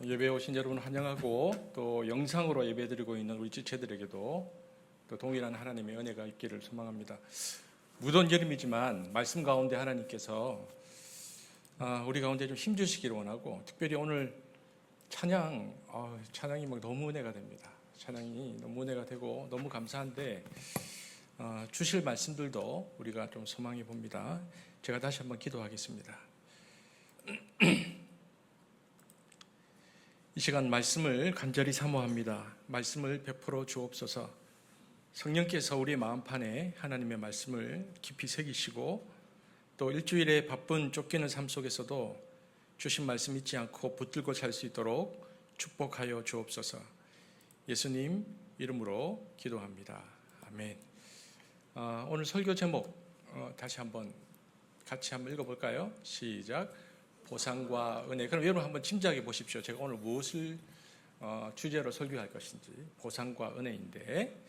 예배에 오신 여러분 환영하고 또 영상으로 예배드리고 있는 우리 지체들에게도 또 동일한 하나님의 은혜가 있기를 소망합니다. 무더운 여름이지만 말씀 가운데 하나님께서 우리 가운데 좀 힘주시기를 원하고, 특별히 오늘 찬양이 막 너무 은혜가 됩니다. 찬양이 너무 은혜가 되고 너무 감사한데 주실 말씀들도 우리가 좀 소망해 봅니다. 제가 다시 한번 기도하겠습니다. 이 시간 말씀을 간절히 사모합니다. 말씀을 베풀어 주옵소서. 성령께서 우리 마음판에 하나님의 말씀을 깊이 새기시고, 또 일주일에 바쁜 쫓기는 삶 속에서도 주신 말씀 잊지 않고 붙들고 살 수 있도록 축복하여 주옵소서. 예수님 이름으로 기도합니다. 아멘. 오늘 설교 제목 다시 한번 같이 한번 읽어볼까요? 시작. 보상과 은혜. 그럼 여러분 한번 짐작해 보십시오. 제가 오늘 무엇을 주제로 설교할 것인지. 보상과 은혜인데,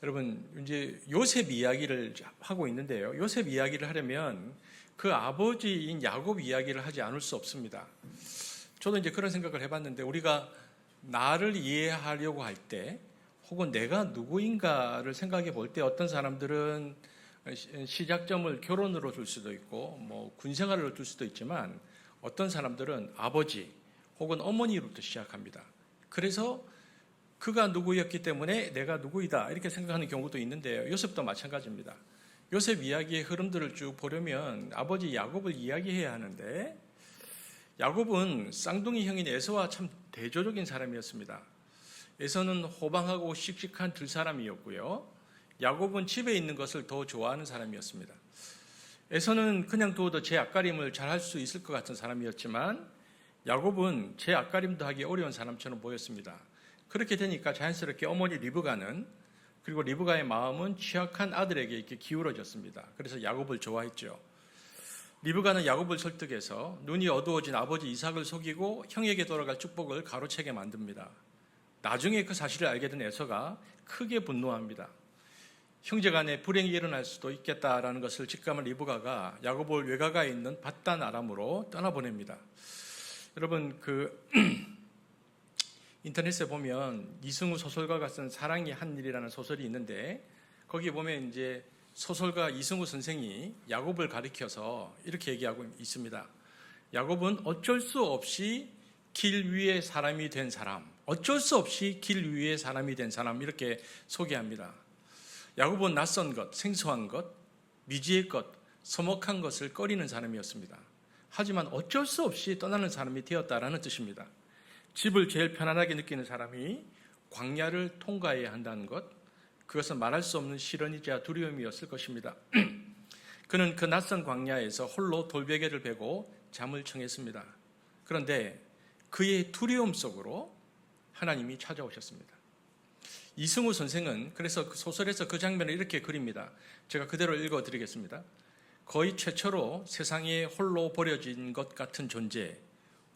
여러분 이제 요셉 이야기를 하고 있는데요. 요셉 이야기를 하려면 그 아버지인 야곱 이야기를 하지 않을 수 없습니다. 저도 이제 그런 생각을 해봤는데, 우리가 나를 이해하려고 할 때, 혹은 내가 누구인가를 생각해 볼 때, 어떤 사람들은 시작점을 결혼으로 둘 수도 있고 뭐 군생활로 둘 수도 있지만, 어떤 사람들은 아버지 혹은 어머니로부터 시작합니다. 그래서 그가 누구였기 때문에 내가 누구이다 이렇게 생각하는 경우도 있는데요. 요셉도 마찬가지입니다. 요셉 이야기의 흐름들을 쭉 보려면 아버지 야곱을 이야기해야 하는데, 야곱은 쌍둥이 형인 에서와 참 대조적인 사람이었습니다. 에서는 호방하고 씩씩한 들사람이었고요. 야곱은 집에 있는 것을 더 좋아하는 사람이었습니다. 에서는 그냥 두어도 제 앞가림을 잘할 수 있을 것 같은 사람이었지만, 야곱은 제 앞가림도 하기 어려운 사람처럼 보였습니다. 그렇게 되니까 자연스럽게 어머니 리브가는, 그리고 리브가의 마음은 취약한 아들에게 이렇게 기울어졌습니다. 그래서 야곱을 좋아했죠. 리브가는 야곱을 설득해서 눈이 어두워진 아버지 이삭을 속이고 형에게 돌아갈 축복을 가로채게 만듭니다. 나중에 그 사실을 알게 된 에서가 크게 분노합니다. 형제간에 불행이 일어날 수도 있겠다라는 것을 직감한 리브가가 야곱을 외가가에 있는 밧단 아람으로 떠나보냅니다. 여러분 인터넷에 보면 이승우 소설가가 쓴 사랑이 한 일이라는 소설이 있는데, 거기에 보면 이제 소설가 이승우 선생이 야곱을 가리켜서 이렇게 얘기하고 있습니다. 야곱은 어쩔 수 없이 길 위에 사람이 된 사람, 어쩔 수 없이 길 위에 사람이 된 사람, 이렇게 소개합니다. 야곱은 낯선 것, 생소한 것, 미지의 것, 서먹한 것을 꺼리는 사람이었습니다. 하지만 어쩔 수 없이 떠나는 사람이 되었다라는 뜻입니다. 집을 제일 편안하게 느끼는 사람이 광야를 통과해야 한다는 것, 그것은 말할 수 없는 시련이자 두려움이었을 것입니다. 그는 그 낯선 광야에서 홀로 돌베개를 베고 잠을 청했습니다. 그런데 그의 두려움 속으로 하나님이 찾아오셨습니다. 이승우 선생은 그래서 소설에서 그 장면을 이렇게 그립니다. 제가 그대로 읽어드리겠습니다. 거의 최초로 세상에 홀로 버려진 것 같은 존재,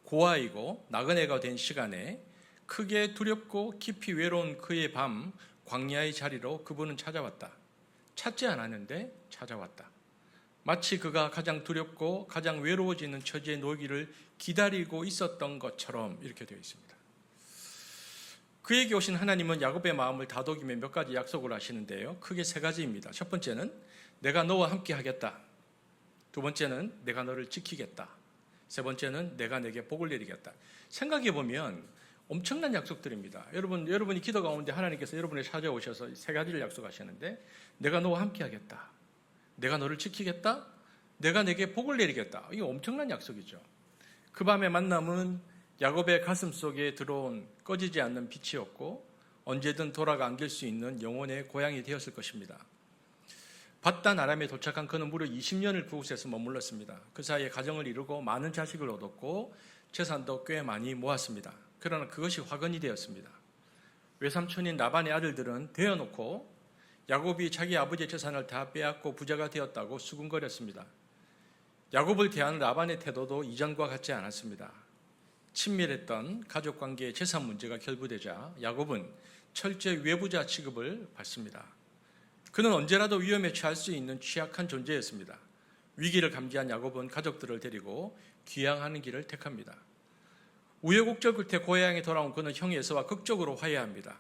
고아이고 나그네가 된 시간에 크게 두렵고 깊이 외로운 그의 밤, 광야의 자리로 그분은 찾아왔다. 찾지 않았는데 찾아왔다. 마치 그가 가장 두렵고 가장 외로워지는 처지에 놓이기를 기다리고 있었던 것처럼, 이렇게 되어 있습니다. 그에게 오신 하나님은 야곱의 마음을 다독이며 몇 가지 약속을 하시는데요. 크게 세 가지입니다. 첫 번째는 내가 너와 함께 하겠다. 두 번째는 내가 너를 지키겠다. 세 번째는 내가 내게 복을 내리겠다. 생각해 보면 엄청난 약속들입니다. 여러분이 기도 가운데 하나님께서 여러분을 찾아오셔서 세 가지를 약속하시는데, 내가 너와 함께 하겠다, 내가 너를 지키겠다, 내가 내게 복을 내리겠다. 이게 엄청난 약속이죠. 그 밤의 만남은 야곱의 가슴 속에 들어온 꺼지지 않는 빛이었고, 언제든 돌아가 안길 수 있는 영혼의 고향이 되었을 것입니다. 밧단 아람에 도착한 그는 무려 20년을 그곳에서 머물렀습니다. 그 사이에 가정을 이루고 많은 자식을 얻었고 재산도 꽤 많이 모았습니다. 그러나 그것이 화근이 되었습니다. 외삼촌인 라반의 아들들은 되어놓고 야곱이 자기 아버지의 재산을 다 빼앗고 부자가 되었다고 수군거렸습니다. 야곱을 대하는 라반의 태도도 이전과 같지 않았습니다. 친밀했던 가족관계의 재산 문제가 결부되자 야곱은 철저히 외부자 취급을 받습니다. 그는 언제라도 위험에 처할 수 있는 취약한 존재였습니다. 위기를 감지한 야곱은 가족들을 데리고 귀향하는 길을 택합니다. 우여곡절 끝에 고향에 돌아온 그는 형 에서와 극적으로 화해합니다.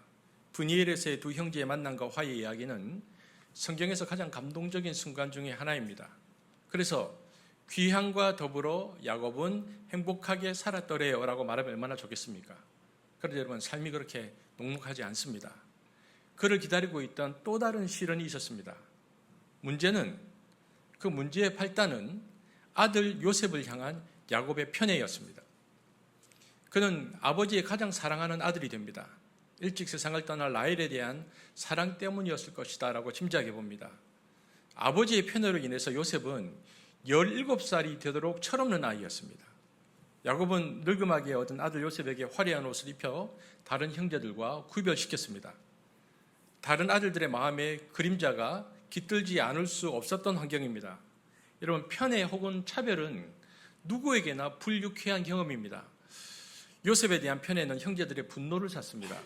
브니엘에서의 두 형제의 만남과 화해 이야기는 성경에서 가장 감동적인 순간 중에 하나입니다. 그래서 귀향과 더불어 야곱은 행복하게 살았더래요 라고 말하면 얼마나 좋겠습니까? 그런데 여러분, 삶이 그렇게 녹록하지 않습니다. 그를 기다리고 있던 또 다른 시련이 있었습니다. 문제는, 그 문제의 발단은 아들 요셉을 향한 야곱의 편애였습니다. 그는 아버지의 가장 사랑하는 아들이 됩니다. 일찍 세상을 떠날 라헬에 대한 사랑 때문이었을 것이다 라고 짐작해 봅니다. 아버지의 편애로 인해서 요셉은 17살이 되도록 철없는 아이였습니다. 야곱은 늙음하게 얻은 아들 요셉에게 화려한 옷을 입혀 다른 형제들과 구별시켰습니다. 다른 아들들의 마음에 그림자가 깃들지 않을 수 없었던 환경입니다. 여러분, 편애 혹은 차별은 누구에게나 불유쾌한 경험입니다. 요셉에 대한 편애는 형제들의 분노를 샀습니다.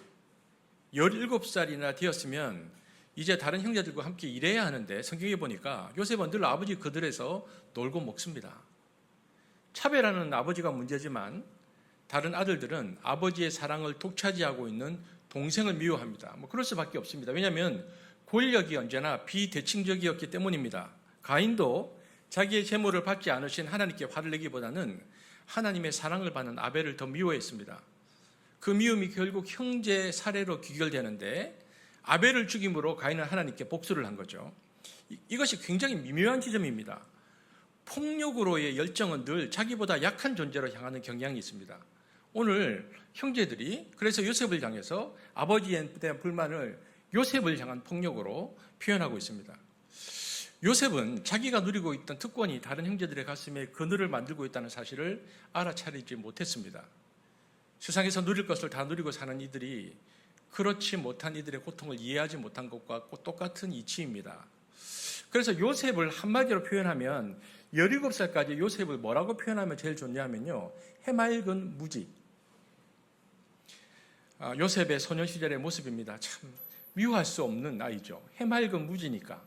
17살이나 되었으면 이제 다른 형제들과 함께 일해야 하는데 성경에 보니까 요셉은 늘 아버지 그들에서 놀고 먹습니다. 차별하는 아버지가 문제지만 다른 아들들은 아버지의 사랑을 독차지하고 있는 동생을 미워합니다. 그럴 수밖에 없습니다. 왜냐하면 권력이 언제나 비대칭적이었기 때문입니다. 가인도 자기의 제물을 받지 않으신 하나님께 화를 내기보다는 하나님의 사랑을 받는 아벨을 더 미워했습니다. 그 미움이 결국 형제 살해로 귀결되는데 아벨을 죽임으로 가인은 하나님께 복수를 한 거죠. 이것이 굉장히 미묘한 지점입니다. 폭력으로의 열정은 늘 자기보다 약한 존재로 향하는 경향이 있습니다. 오늘 형제들이 그래서 요셉을 향해서 아버지에 대한 불만을 요셉을 향한 폭력으로 표현하고 있습니다. 요셉은 자기가 누리고 있던 특권이 다른 형제들의 가슴에 그늘을 만들고 있다는 사실을 알아차리지 못했습니다. 세상에서 누릴 것을 다 누리고 사는 이들이 그렇지 못한 이들의 고통을 이해하지 못한 것과 똑같은 이치입니다. 그래서 요셉을 한마디로 표현하면 17살까지 요셉을 뭐라고 표현하면 제일 좋냐면요, 해맑은 무지. 요셉의 소년 시절의 모습입니다. 참 미워할 수 없는 아이죠. 해맑은 무지니까.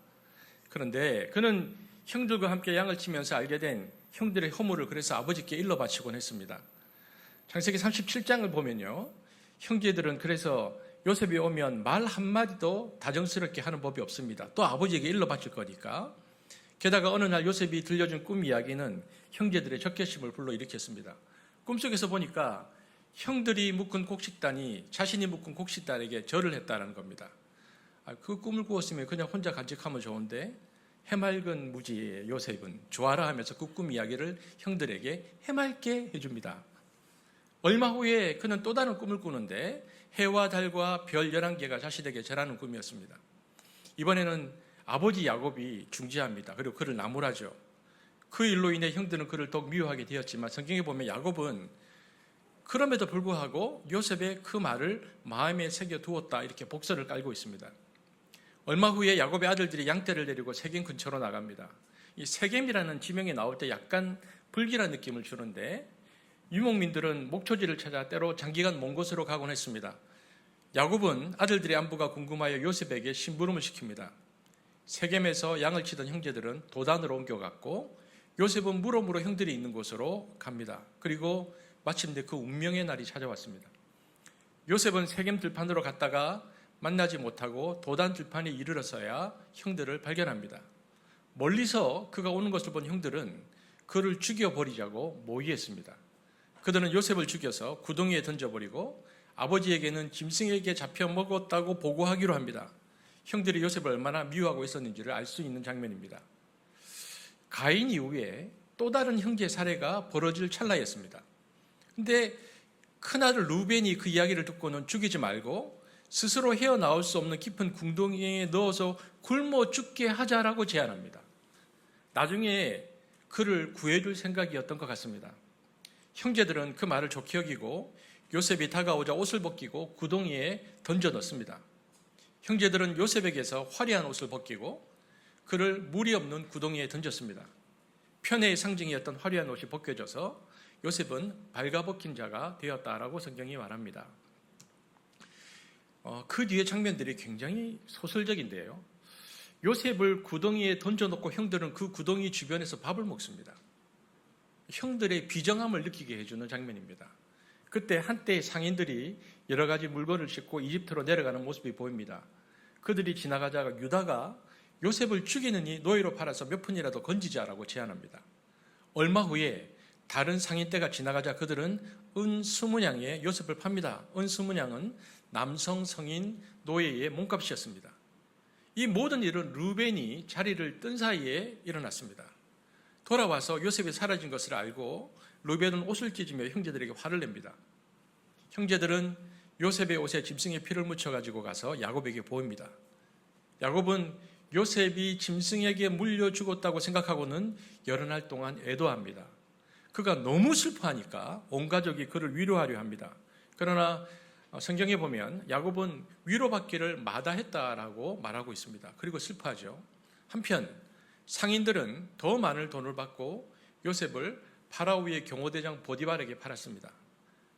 그런데 그는 형들과 함께 양을 치면서 알게 된 형들의 허물을 그래서 아버지께 일러 바치곤 했습니다. 창세기 37장을 보면요, 형제들은 그래서 요셉이 오면 말 한마디도 다정스럽게 하는 법이 없습니다. 또 아버지에게 일러 바칠 거니까. 게다가 어느 날 요셉이 들려준 꿈 이야기는 형제들의 적개심을 불러일으켰습니다. 꿈속에서 보니까 형들이 묶은 곡식단이 자신이 묶은 곡식단에게 절을 했다는 겁니다. 그 꿈을 꾸었으면 그냥 혼자 간직하면 좋은데 해맑은 무지의 요셉은 좋아라 하면서 그 꿈 이야기를 형들에게 해맑게 해줍니다. 얼마 후에 그는 또 다른 꿈을 꾸는데 해와 달과 별 11개가 자신에게 절하는 꿈이었습니다. 이번에는 아버지 야곱이 중지합니다. 그리고 그를 나무라죠. 그 일로 인해 형들은 그를 더욱 미워하게 되었지만 성경에 보면 야곱은 그럼에도 불구하고 요셉의 그 말을 마음에 새겨두었다, 이렇게 복설을 깔고 있습니다. 얼마 후에 야곱의 아들들이 양떼를 데리고 세겜 근처로 나갑니다. 이 세겜이라는 지명이 나올 때 약간 불길한 느낌을 주는데 유목민들은 목초지를 찾아 때로 장기간 먼 곳으로 가곤 했습니다. 야곱은 아들들의 안부가 궁금하여 요셉에게 심부름을 시킵니다. 세겜에서 양을 치던 형제들은 도단으로 옮겨갔고 요셉은 무덤으로 형들이 있는 곳으로 갑니다. 그리고 마침내 그 운명의 날이 찾아왔습니다. 요셉은 세겜 들판으로 갔다가 만나지 못하고 도단 들판에 이르러서야 형들을 발견합니다. 멀리서 그가 오는 것을 본 형들은 그를 죽여버리자고 모의했습니다. 그들은 요셉을 죽여서 구덩이에 던져버리고 아버지에게는 짐승에게 잡혀 먹었다고 보고하기로 합니다. 형들이 요셉을 얼마나 미워하고 있었는지를 알 수 있는 장면입니다. 가인 이후에 또 다른 형제의 사례가 벌어질 찰나였습니다. 근데 큰아들 루벤이 그 이야기를 듣고는 죽이지 말고 스스로 헤어나올 수 없는 깊은 궁둥이에 넣어서 굶어 죽게 하자라고 제안합니다. 나중에 그를 구해줄 생각이었던 것 같습니다. 형제들은 그 말을 좋게 여기고 요셉이 다가오자 옷을 벗기고 구덩이에 던져 넣습니다. 형제들은 요셉에게서 화려한 옷을 벗기고 그를 물이 없는 구덩이에 던졌습니다. 편애의 상징이었던 화려한 옷이 벗겨져서 요셉은 발가벗긴 자가 되었다라고 성경이 말합니다. 그 뒤의 장면들이 굉장히 소설적인데요. 요셉을 구덩이에 던져놓고 형들은 그 구덩이 주변에서 밥을 먹습니다. 형들의 비정함을 느끼게 해주는 장면입니다. 그때 한때의 상인들이 여러 가지 물건을 싣고 이집트로 내려가는 모습이 보입니다. 그들이 지나가다가 유다가 요셉을 죽이느니 노예로 팔아서 몇 푼이라도 건지자라고 제안합니다. 얼마 후에 다른 상인떼가 지나가자 그들은 은 20냥에 요셉을 팝니다. 은 20냥은 남성 성인 노예의 몸값이었습니다. 이 모든 일은 르벤이 자리를 뜬 사이에 일어났습니다. 돌아와서 요셉이 사라진 것을 알고 르벤은 옷을 찢으며 형제들에게 화를 냅니다. 형제들은 요셉의 옷에 짐승의 피를 묻혀가지고 가서 야곱에게 보입니다. 야곱은 요셉이 짐승에게 물려 죽었다고 생각하고는 여러 날 동안 애도합니다. 그가 너무 슬퍼하니까 온 가족이 그를 위로하려 합니다. 그러나 성경에 보면 야곱은 위로받기를 마다했다라고 말하고 있습니다. 그리고 슬퍼하죠. 한편 상인들은 더 많은 돈을 받고 요셉을 파라오의 경호대장 보디발에게 팔았습니다.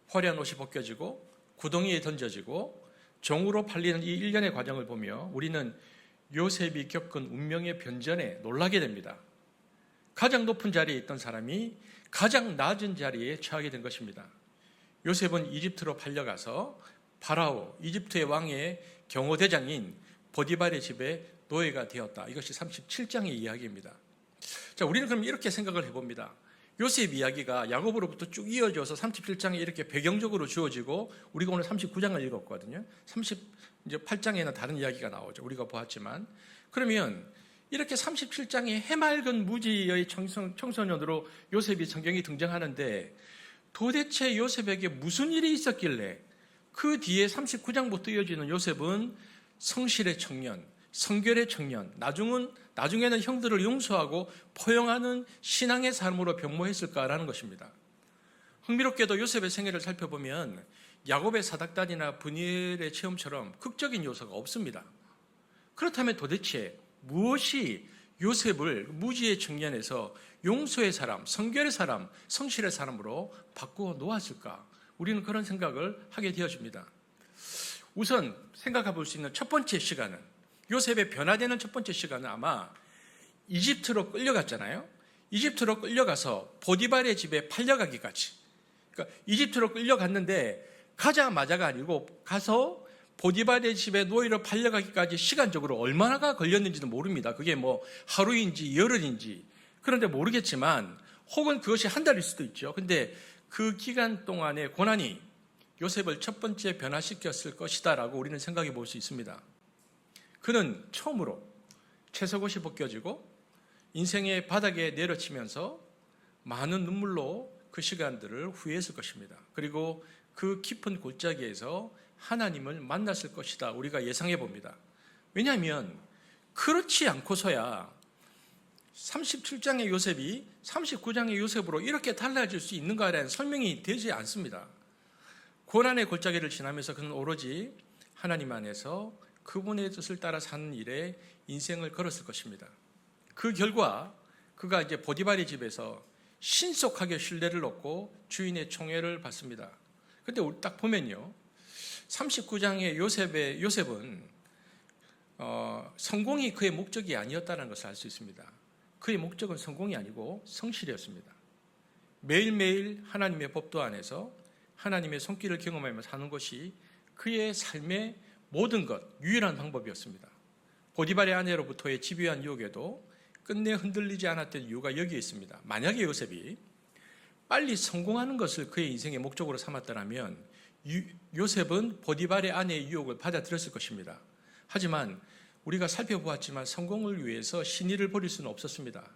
화려한 옷이 벗겨지고 구덩이에 던져지고 종으로 팔리는 이 일련의 과정을 보며 우리는 요셉이 겪은 운명의 변전에 놀라게 됩니다. 가장 높은 자리에 있던 사람이 가장 낮은 자리에 처하게 된 것입니다. 요셉은 이집트로 팔려가서 파라오, 이집트의 왕의 경호대장인 보디발의 집에 노예가 되었다. 이것이 37장의 이야기입니다. 자, 우리는 그럼 이렇게 생각을 해봅니다. 요셉 이야기가 야곱으로부터 쭉 이어져서 37장에 이렇게 배경적으로 주어지고 우리가 오늘 39장을 읽었거든요. 38장에는 다른 이야기가 나오죠. 우리가 보았지만. 그러면 이렇게 37장에 해맑은 무지의 청소년으로 요셉이 성경이 등장하는데 도대체 요셉에게 무슨 일이 있었길래 그 뒤에 39장부터 이어지는 요셉은 성실의 청년, 성결의 청년, 나중에는 형들을 용서하고 포용하는 신앙의 삶으로 변모했을까라는 것입니다. 흥미롭게도 요셉의 생애를 살펴보면 야곱의 사닥다리나 분이엘의 체험처럼 극적인 요소가 없습니다. 그렇다면 도대체 무엇이 요셉을 무지의 청년에서 용서의 사람, 성결의 사람, 성실의 사람으로 바꾸어 놓았을까? 우리는 그런 생각을 하게 되어집니다. 우선 생각해 볼 수 있는 첫 번째 시간은, 요셉의 변화되는 첫 번째 시간은 아마 이집트로 끌려갔잖아요. 이집트로 끌려가서 보디발의 집에 팔려가기까지. 그러니까 이집트로 끌려갔는데 가자마자가 아니고 가서 보디발의 집에 노예로 팔려가기까지 시간적으로 얼마나 걸렸는지는 모릅니다. 그게 뭐 하루인지 열흘인지. 그런데 모르겠지만 혹은 그것이 한 달일 수도 있죠. 근데 그 기간 동안의 고난이 요셉을 첫 번째 변화시켰을 것이다라고 우리는 생각해 볼 수 있습니다. 그는 처음으로 채석옷이 벗겨지고 인생의 바닥에 내려치면서 많은 눈물로 그 시간들을 후회했을 것입니다. 그리고 그 깊은 골짜기에서 하나님을 만났을 것이다. 우리가 예상해 봅니다. 왜냐하면 그렇지 않고서야 37장의 요셉이 39장의 요셉으로 이렇게 달라질 수 있는가라는 설명이 되지 않습니다. 고난의 골짜기를 지나면서 그는 오로지 하나님 안에서 그분의 뜻을 따라 사는 일에 인생을 걸었을 것입니다. 그 결과 그가 이제 보디발의 집에서 신속하게 신뢰를 얻고 주인의 총애를 받습니다. 근데 딱 보면요, 39장의 요셉은 성공이 그의 목적이 아니었다는 것을 알 수 있습니다. 그의 목적은 성공이 아니고 성실이었습니다. 매일매일 하나님의 법도 안에서 하나님의 손길을 경험하며 사는 것이 그의 삶의 모든 것, 유일한 방법이었습니다. 보디발의 아내로부터의 집요한 유혹에도 끝내 흔들리지 않았던 이유가 여기에 있습니다. 만약에 요셉이 빨리 성공하는 것을 그의 인생의 목적으로 삼았더라면 요셉은 보디발의 아내의 유혹을 받아들였을 것입니다. 하지만 우리가 살펴보았지만 성공을 위해서 신의를 버릴 수는 없었습니다.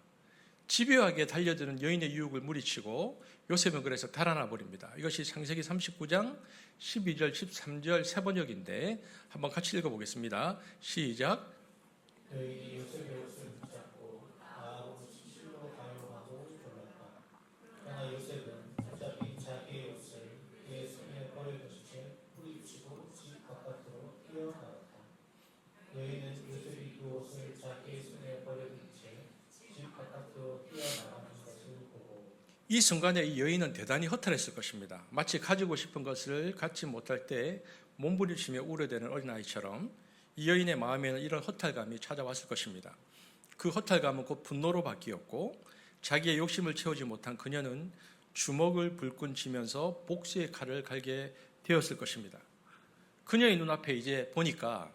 집요하게 달려드는 여인의 유혹을 물리치고 요셉은 그래서 달아나 버립니다. 이것이 창세기 39장 12절, 13절 세 번역인데 한번 같이 읽어보겠습니다. 시작. 너희는 요셉의 옷을 붙잡고 나하고 실로 가요하고 졸랐다. 그러나 요셉은 어차피 자기의 옷을 그의 손에 버리듯이 뿌리치고 집 바깥으로 뛰어나갔다. 너희는 요셉이 그 옷을 자기의 손에 버려둔 채 집 바깥으로 뛰어나가는 것을 보고. 이 순간에 이 여인은 대단히 허탈했을 것입니다. 마치 가지고 싶은 것을 갖지 못할 때 몸부림치며 우려대는 어린아이처럼 이 여인의 마음에는 이런 허탈감이 찾아왔을 것입니다. 그 허탈감은 곧 분노로 바뀌었고 자기의 욕심을 채우지 못한 그녀는 주먹을 불끈 쥐면서 복수의 칼을 갈게 되었을 것입니다. 그녀의 눈앞에 이제 보니까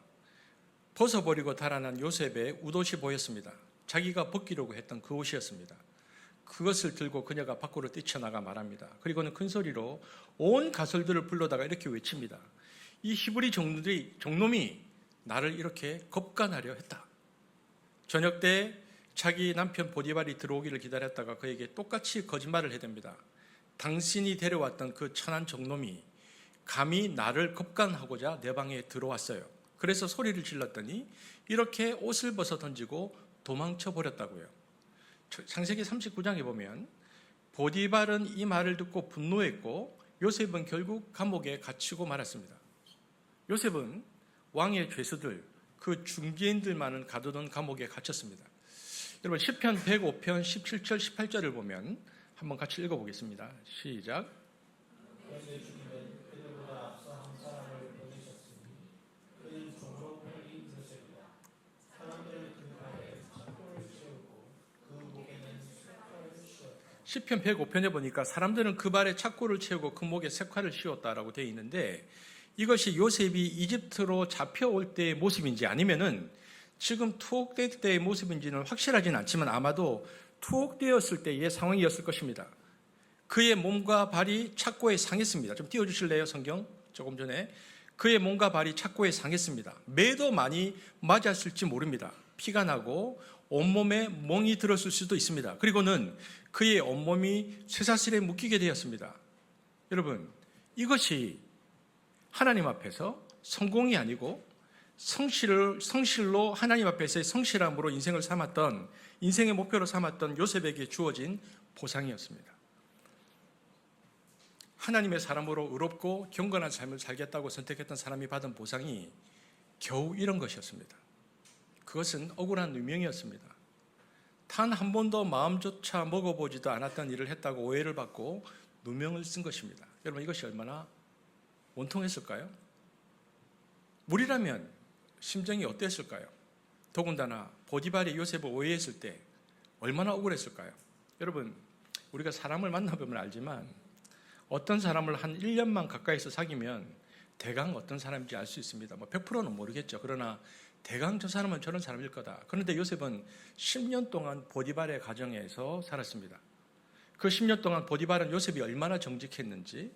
벗어버리고 달아난 요셉의 웃옷이 보였습니다. 자기가 벗기려고 했던 그 옷이었습니다. 그것을 들고 그녀가 밖으로 뛰쳐나가 말합니다. 그리고는 큰 소리로 온 가솔들을 불러다가 이렇게 외칩니다. 이 히브리 종놈이 나를 이렇게 겁간하려 했다. 저녁 때 자기 남편 보디발이 들어오기를 기다렸다가 그에게 똑같이 거짓말을 해댑니다. 당신이 데려왔던 그 천한 종놈이 감히 나를 겁간하고자 내 방에 들어왔어요. 그래서 소리를 질렀더니 이렇게 옷을 벗어 던지고 도망쳐 버렸다고요. 창세기 39장에 보면 보디발은 이 말을 듣고 분노했고 요셉은 결국 감옥에 갇히고 말았습니다. 요셉은 왕의 죄수들, 그 중개인들만은 가두던 감옥에 갇혔습니다. 여러분 시편 105편 17절 18절을 보면 한번 같이 읽어보겠습니다. 시작. 그런데 주님은 그들보다 앞서 한 사람을 보내셨으니 그는 종로팔이 요셉이다. 사람들은 그 발에 착고를 씌우고 그 목에는 색화를 씌웠다. 시편 105편에 보니까 사람들은 그 발에 착고를 채우고 그 목에 색화를 씌웠다라고 되어 있는데 이것이 요셉이 이집트로 잡혀올 때의 모습인지 아니면은 지금 투옥될 때의 모습인지는 확실하지는 않지만 아마도 투옥되었을 때의 상황이었을 것입니다. 그의 몸과 발이 착고에 상했습니다. 좀 띄워주실래요, 성경? 조금 전에. 그의 몸과 발이 착고에 상했습니다. 매도 많이 맞았을지 모릅니다. 피가 나고 온몸에 멍이 들었을 수도 있습니다. 그리고는 그의 온몸이 쇠사슬에 묶이게 되었습니다. 여러분, 이것이 하나님 앞에서 성공이 아니고 성실로 하나님 앞에서의 성실함으로 인생을 삼았던, 인생의 목표로 삼았던 요셉에게 주어진 보상이었습니다. 하나님의 사람으로 의롭고 경건한 삶을 살겠다고 선택했던 사람이 받은 보상이 겨우 이런 것이었습니다. 그것은 억울한 누명이었습니다. 단 한 번도 마음조차 먹어보지도 않았던 일을 했다고 오해를 받고 누명을 쓴 것입니다. 여러분 이것이 얼마나 원통했을까요? 우리라면 심정이 어땠을까요? 더군다나 보디발이 요셉을 오해했을 때 얼마나 억울했을까요? 여러분 우리가 사람을 만나보면 알지만 어떤 사람을 한 1년만 가까이서 사귀면 대강 어떤 사람인지 알 수 있습니다. 100%는 모르겠죠. 그러나 대강 저 사람은 저런 사람일 거다. 그런데 요셉은 10년 동안 보디발의 가정에서 살았습니다. 그 10년 동안 보디발은 요셉이 얼마나 정직했는지,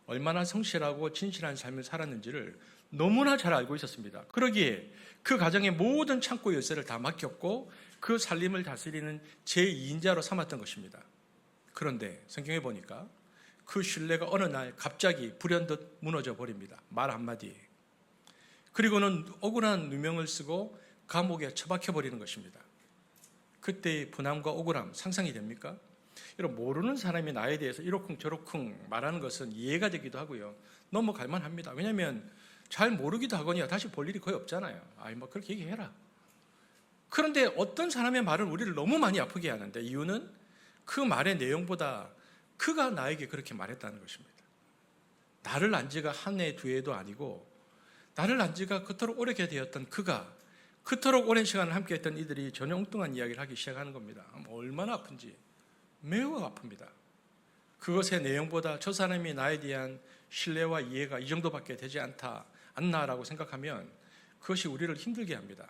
얼마나 성실하고 진실한 삶을 살았는지를 너무나 잘 알고 있었습니다. 그러기에 그 가정의 모든 창고 열쇠를 다 맡겼고 그 살림을 다스리는 제2인자로 삼았던 것입니다. 그런데 성경에 보니까 그 신뢰가 어느 날 갑자기 불현듯 무너져 버립니다. 말 한마디에. 그리고는 억울한 누명을 쓰고 감옥에 처박혀 버리는 것입니다. 그때의 분함과 억울함 상상이 됩니까? 여러분 모르는 사람이 나에 대해서 이러쿵저러쿵 말하는 것은 이해가 되기도 하고요. 넘어갈 만합니다. 왜냐하면 잘 모르기도 하거니와 다시 볼 일이 거의 없잖아요. 그렇게 얘기해라. 그런데 어떤 사람의 말은 우리를 너무 많이 아프게 하는데 이유는 그 말의 내용보다 그가 나에게 그렇게 말했다는 것입니다. 나를 안 지가 한 해, 두 해도 아니고 나를 안 지가 그토록 오래게 되었던 그가 그토록 오랜 시간을 함께했던 이들이 전혀 엉뚱한 이야기를 하기 시작하는 겁니다. 얼마나 아픈지 매우 아픕니다. 그것의 내용보다 저 사람이 나에 대한 신뢰와 이해가 이 정도밖에 되지 않나라고 생각하면 그것이 우리를 힘들게 합니다.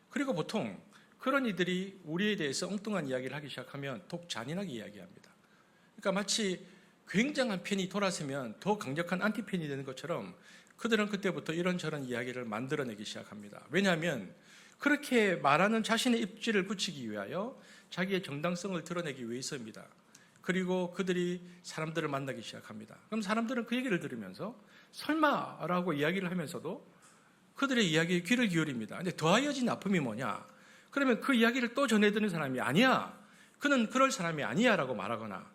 그리고 보통 그런 이들이 우리에 대해서 엉뚱한 이야기를 하기 시작하면 더욱 잔인하게 이야기합니다. 그러니까 마치 굉장한 편이 돌아서면 더 강력한 안티편이 되는 것처럼 그들은 그때부터 이런저런 이야기를 만들어내기 시작합니다. 왜냐하면 그렇게 말하는 자신의 입지를 굳히기 위하여 자기의 정당성을 드러내기 위해서입니다. 그리고 그들이 사람들을 만나기 시작합니다. 그럼 사람들은 그 얘기를 들으면서 설마라고 이야기를 하면서도 그들의 이야기에 귀를 기울입니다. 근데 더하여진 아픔이 뭐냐? 그러면 그 이야기를 또 전해드는 사람이 아니야. 그는 그럴 사람이 아니야 라고 말하거나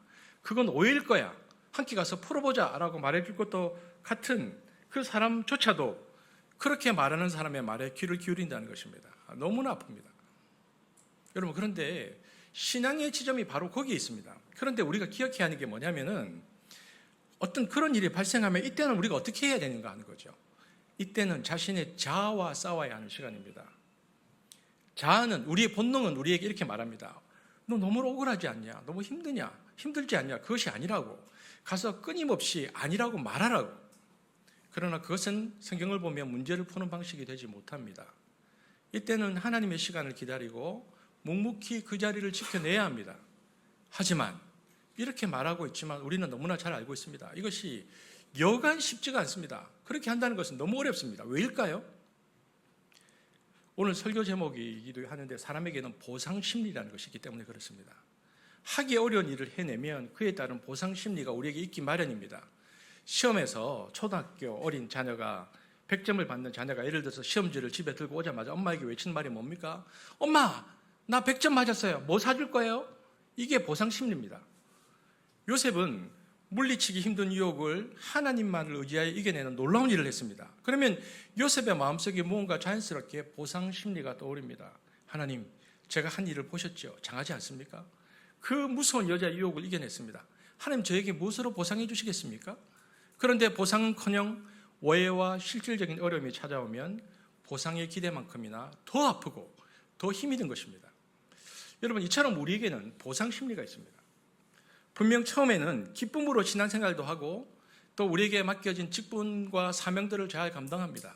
그건 오해일 거야. 함께 가서 풀어보자 라고 말해줄 것도 같은 그 사람조차도 그렇게 말하는 사람의 말에 귀를 기울인다는 것입니다. 너무나 아픕니다. 여러분 그런데 신앙의 지점이 바로 거기에 있습니다. 그런데 우리가 기억해야 하는 게 뭐냐면은 어떤 그런 일이 발생하면 이때는 우리가 어떻게 해야 되는가 하는 거죠. 이때는 자신의 자아와 싸워야 하는 시간입니다. 자아는 우리의 본능은 우리에게 이렇게 말합니다. 너 너무 억울하지 않냐? 너무 힘드냐? 힘들지 않냐? 그것이 아니라고. 가서 끊임없이 아니라고 말하라고. 그러나 그것은 성경을 보면 문제를 푸는 방식이 되지 못합니다. 이때는 하나님의 시간을 기다리고 묵묵히 그 자리를 지켜내야 합니다. 하지만 이렇게 말하고 있지만 우리는 너무나 잘 알고 있습니다. 이것이 여간 쉽지가 않습니다. 그렇게 한다는 것은 너무 어렵습니다. 왜일까요? 오늘 설교 제목이기도 하는데 사람에게는 보상심리라는 것이 있기 때문에 그렇습니다. 하기 어려운 일을 해내면 그에 따른 보상심리가 우리에게 있기 마련입니다. 시험에서 초등학교 어린 자녀가 100점을 받는 자녀가 예를 들어서 시험지를 집에 들고 오자마자 엄마에게 외치는 말이 뭡니까? 엄마, 나 100점 맞았어요. 뭐 사줄 거예요? 이게 보상심리입니다. 요셉은 물리치기 힘든 유혹을 하나님만을 의지하여 이겨내는 놀라운 일을 했습니다. 그러면 요셉의 마음속에 무언가 자연스럽게 보상심리가 떠오릅니다. 하나님, 제가 한 일을 보셨죠? 장하지 않습니까? 그 무서운 여자의 유혹을 이겨냈습니다. 하나님 저에게 무엇으로 보상해 주시겠습니까? 그런데 보상은커녕 오해와 실질적인 어려움이 찾아오면 보상의 기대만큼이나 더 아프고 더 힘이 든 것입니다. 여러분, 이처럼 우리에게는 보상심리가 있습니다. 분명 처음에는 기쁨으로 신앙생활도 하고 또 우리에게 맡겨진 직분과 사명들을 잘 감당합니다.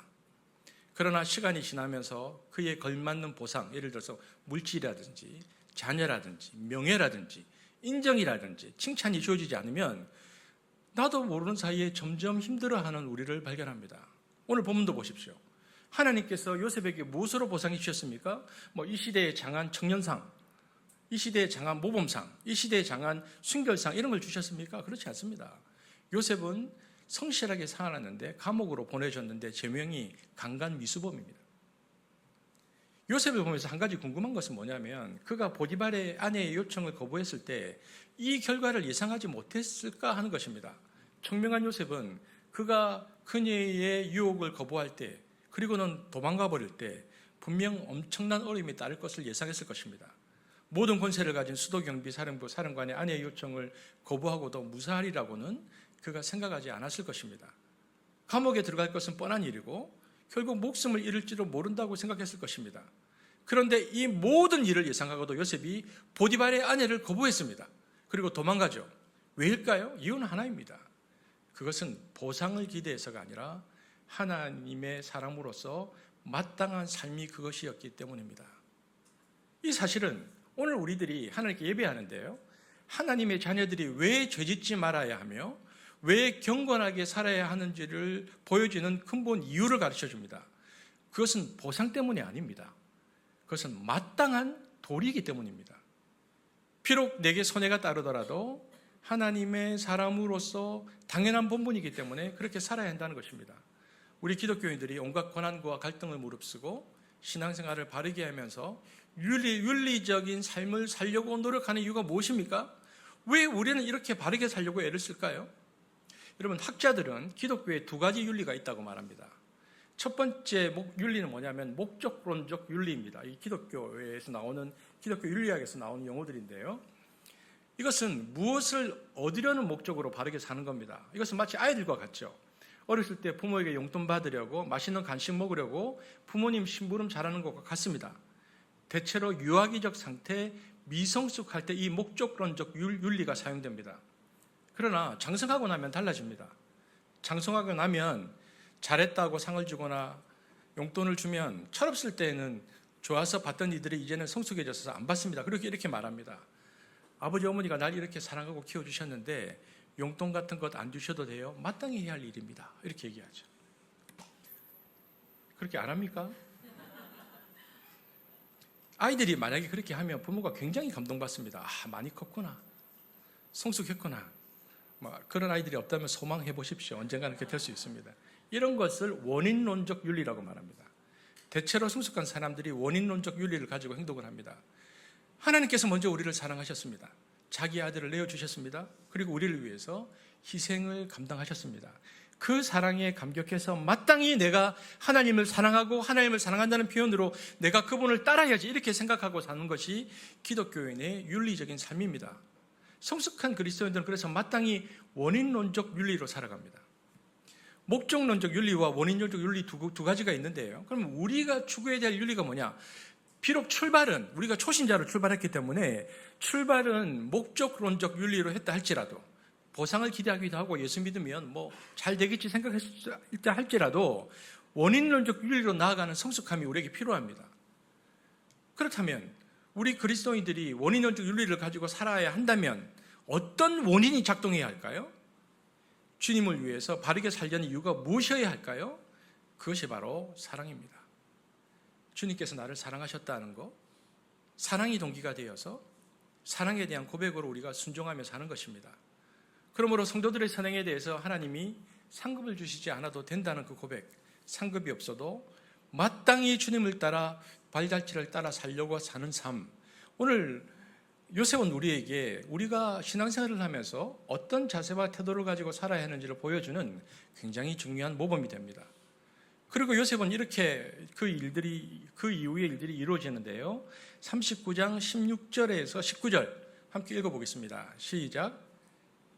그러나 시간이 지나면서 그에 걸맞는 보상, 예를 들어서 물질이라든지 자녀라든지 명예라든지 인정이라든지 칭찬이 주어지지 않으면 나도 모르는 사이에 점점 힘들어하는 우리를 발견합니다. 오늘 본문도 보십시오. 하나님께서 요셉에게 무엇으로 보상해 주셨습니까? 이 시대의 장한 청년상, 이 시대의 장한 모범상, 이 시대의 장한 순결상 이런 걸 주셨습니까? 그렇지 않습니다. 요셉은 성실하게 살았는데 감옥으로 보내졌는데 제명이 강간미수범입니다. 요셉을 보면서 한 가지 궁금한 것은 뭐냐면 그가 보디발의 아내의 요청을 거부했을 때 이 결과를 예상하지 못했을까 하는 것입니다. 청명한 요셉은 그가 그녀의 유혹을 거부할 때 그리고는 도망가 버릴 때 분명 엄청난 어려움이 따를 것을 예상했을 것입니다. 모든 권세를 가진 수도경비 사령부 사령관의 아내의 요청을 거부하고도 무사하리라고는 그가 생각하지 않았을 것입니다. 감옥에 들어갈 것은 뻔한 일이고 결국 목숨을 잃을지도 모른다고 생각했을 것입니다. 그런데 이 모든 일을 예상하고도 요셉이 보디발의 아내를 거부했습니다. 그리고 도망가죠. 왜일까요? 이유는 하나입니다. 그것은 보상을 기대해서가 아니라 하나님의 사람으로서 마땅한 삶이 그것이었기 때문입니다. 이 사실은 오늘 우리들이 하나님께 예배하는데요, 하나님의 자녀들이 왜 죄짓지 말아야 하며 왜 경건하게 살아야 하는지를 보여주는 근본 이유를 가르쳐 줍니다. 그것은 보상 때문이 아닙니다. 그것은 마땅한 도리이기 때문입니다. 비록 내게 손해가 따르더라도 하나님의 사람으로서 당연한 본분이기 때문에 그렇게 살아야 한다는 것입니다. 우리 기독교인들이 온갖 고난과 갈등을 무릅쓰고 신앙생활을 바르게 하면서 윤리적인 삶을 살려고 노력하는 이유가 무엇입니까? 왜 우리는 이렇게 바르게 살려고 애를 쓸까요? 여러분, 학자들은 기독교에 두 가지 윤리가 있다고 말합니다. 첫 번째 윤리는 뭐냐면 목적론적 윤리입니다. 이 기독교에서 나오는, 기독교 윤리학에서 나오는 용어들인데요. 이것은 무엇을 얻으려는 목적으로 바르게 사는 겁니다. 이것은 마치 아이들과 같죠. 어렸을 때 부모에게 용돈 받으려고, 맛있는 간식 먹으려고 부모님 심부름 잘하는 것과 같습니다. 대체로 유아기적 상태, 미성숙할 때 이 목적론적 윤리가 사용됩니다. 그러나 장성하고 나면 달라집니다. 장성하고 나면 잘했다고 상을 주거나 용돈을 주면 철없을 때는 좋아서 받던 이들이 이제는 성숙해져서 안 받습니다. 그렇게 이렇게 말합니다. 아버지 어머니가 날 이렇게 사랑하고 키워주셨는데 용돈 같은 것 안 주셔도 돼요? 마땅히 해야 할 일입니다. 이렇게 얘기하죠. 그렇게 안 합니까? 아이들이 만약에 그렇게 하면 부모가 굉장히 감동받습니다. 많이 컸구나, 성숙했구나. 그런 아이들이 없다면 소망해 보십시오. 언젠가는 그렇게 될 수 있습니다. 이런 것을 원인론적 윤리라고 말합니다. 대체로 성숙한 사람들이 원인론적 윤리를 가지고 행동을 합니다. 하나님께서 먼저 우리를 사랑하셨습니다. 자기 아들을 내어주셨습니다. 그리고 우리를 위해서 희생을 감당하셨습니다. 그 사랑에 감격해서 마땅히 내가 하나님을 사랑하고 하나님을 사랑한다는 표현으로 내가 그분을 따라야지, 이렇게 생각하고 사는 것이 기독교인의 윤리적인 삶입니다. 성숙한 그리스도인들은 그래서 마땅히 원인론적 윤리로 살아갑니다. 목적론적 윤리와 원인론적 윤리 두 가지가 있는데요. 그럼 우리가 추구해야 될 윤리가 뭐냐? 비록 출발은 우리가 초신자로 출발했기 때문에 출발은 목적론적 윤리로 했다 할지라도 보상을 기대하기도 하고 예수 믿으면 뭐 잘 되겠지 생각했다 할지라도 원인론적 윤리로 나아가는 성숙함이 우리에게 필요합니다. 그렇다면 우리 그리스도인들이 원인론적 윤리를 가지고 살아야 한다면 어떤 원인이 작동해야 할까요? 주님을 위해서 바르게 살려는 이유가 무엇이어야 할까요? 그것이 바로 사랑입니다. 주님께서 나를 사랑하셨다는 것, 사랑이 동기가 되어서 사랑에 대한 고백으로 우리가 순종하며 사는 것입니다. 그러므로 성도들의 선행에 대해서 하나님이 상급을 주시지 않아도 된다는 그 고백, 상급이 없어도 마땅히 주님을 따라 발자취를 따라 살려고 사는 삶. 오늘 요셉은 우리에게 우리가 신앙생활을 하면서 어떤 자세와 태도를 가지고 살아야 하는지를 보여주는 굉장히 중요한 모범이 됩니다. 그리고 요셉은 이렇게 그 이후의 일들이 이루어지는데요. 39장 16절에서 19절 함께 읽어보겠습니다. 시작.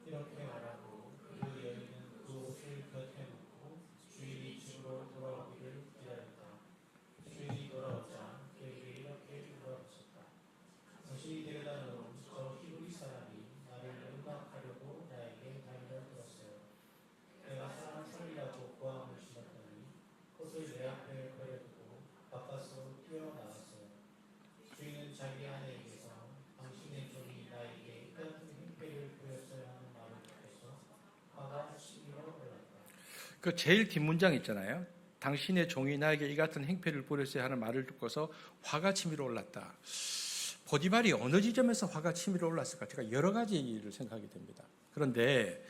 이렇게 말하고 그 여인은 그 옷을 곁에 놓고 주인이 집으로 돌아오기를 기다렸다. 주인이 돌아오자 그에게 이렇게 물어봤었다. 당신이 데려다 놓은 저 히브리 사람이 나를 음악하려고 나에게 달려 들었어요. 내가 사람 살리라고 고함을 질렀더니 옷을 내 앞에 버려두고 바깥으로 뛰어나갔어요. 주인은 자기 아내에게서 당신의 종이 나에게 이 같은 행패를 보였어야 하는 말을 듣고서 화가 치밀어 올랐다. 그 제일 뒷문장 있잖아요. 당신의 종이 나에게 이 같은 행패를 보였어야 하는 말을 듣고서 화가 치밀어 올랐다. 보디발이 어느 지점에서 화가 치밀어 올랐을까? 제가 여러 가지 일을 생각하게 됩니다. 그런데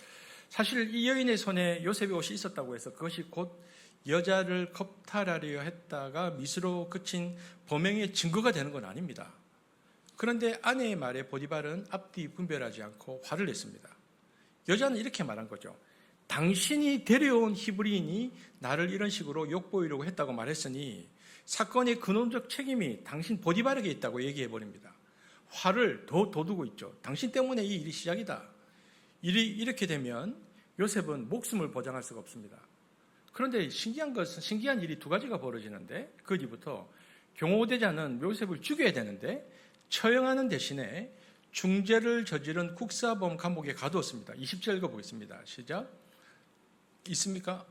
사실 이 여인의 손에 요셉의 옷이 있었다고 해서 그것이 곧 여자를 겁탈하려 했다가 미수로 그친 범행의 증거가 되는 건 아닙니다. 그런데 아내의 말에 보디발은 앞뒤 분별하지 않고 화를 냈습니다. 여자는 이렇게 말한 거죠. 당신이 데려온 히브리인이 나를 이런 식으로 욕보이려고 했다고 말했으니 사건의 근원적 책임이 당신 보디발에게 있다고 얘기해 버립니다. 화를 더 돋우고 있죠. 당신 때문에 이 일이 시작이다. 일이 이렇게 되면 요셉은 목숨을 보장할 수가 없습니다. 그런데 신기한 일이 두 가지가 벌어지는데 그 뒤부터 경호대장은 요셉을 죽여야 되는데 처형하는 대신에 중죄를 저지른 국사범 감옥에 가두었습니다. 20절 읽어보겠습니다. 시작. 있습니까?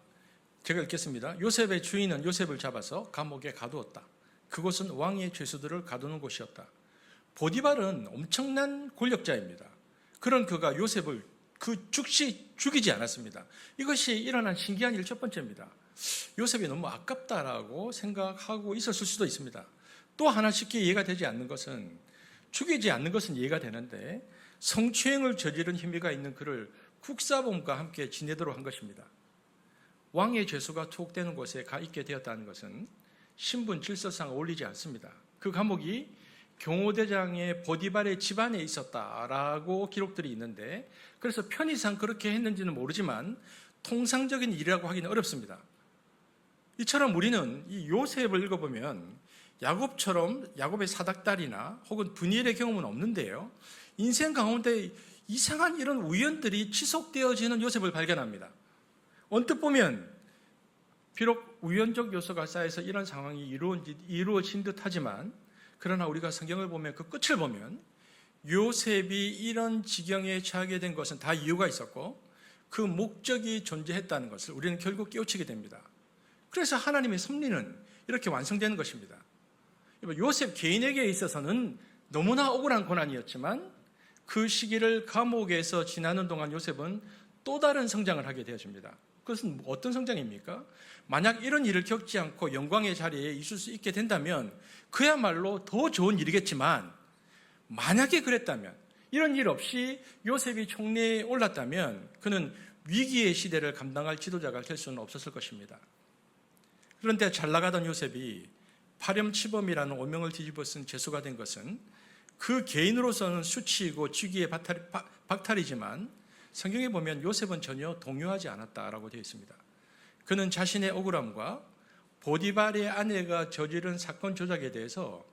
제가 읽겠습니다. 요셉의 주인은 요셉을 잡아서 감옥에 가두었다. 그곳은 왕의 죄수들을 가두는 곳이었다. 보디발은 엄청난 권력자입니다. 그런 그가 요셉을 즉시 죽이지 않았습니다. 이것이 일어난 신기한 일 첫 번째입니다. 요셉이 너무 아깝다라고 생각하고 있었을 수도 있습니다. 또 하나 쉽게 이해가 되지 않는 것은 죽이지 않는 것은 이해가 되는데 성추행을 저지른 혐의가 있는 그를 국사범과 함께 지내도록 한 것입니다. 왕의 죄수가 투옥되는 곳에 가 있게 되었다는 것은 신분 질서상 어울리지 않습니다. 그 감옥이 경호대장의 보디발의 집안에 있었다라고 기록들이 있는데 그래서 편의상 그렇게 했는지는 모르지만 통상적인 일이라고 하기는 어렵습니다. 이처럼 우리는 이 요셉을 읽어보면 야곱처럼 야곱의 사닥다리나 혹은 분이엘의 경험은 없는데요. 인생 가운데 이상한 이런 우연들이 지속되어지는 요셉을 발견합니다. 언뜻 보면 비록 우연적 요소가 쌓여서 이런 상황이 이루어진 듯 하지만 그러나 우리가 성경을 보면 그 끝을 보면 요셉이 이런 지경에 처하게 된 것은 다 이유가 있었고 그 목적이 존재했다는 것을 우리는 결국 깨우치게 됩니다. 그래서 하나님의 섭리는 이렇게 완성되는 것입니다. 요셉 개인에게 있어서는 너무나 억울한 고난이었지만 그 시기를 감옥에서 지나는 동안 요셉은 또 다른 성장을 하게 되어집니다. 그것은 어떤 성장입니까? 만약 이런 일을 겪지 않고 영광의 자리에 있을 수 있게 된다면 그야말로 더 좋은 일이겠지만 만약에 그랬다면 이런 일 없이 요셉이 총리에 올랐다면 그는 위기의 시대를 감당할 지도자가 될 수는 없었을 것입니다. 그런데 잘 나가던 요셉이 파렴치범이라는 오명을 뒤집어 쓴 죄수가 된 것은 그 개인으로서는 수치이고 직위의 박탈이지만 성경에 보면 요셉은 전혀 동요하지 않았다라고 되어 있습니다. 그는 자신의 억울함과 보디발의 아내가 저지른 사건 조작에 대해서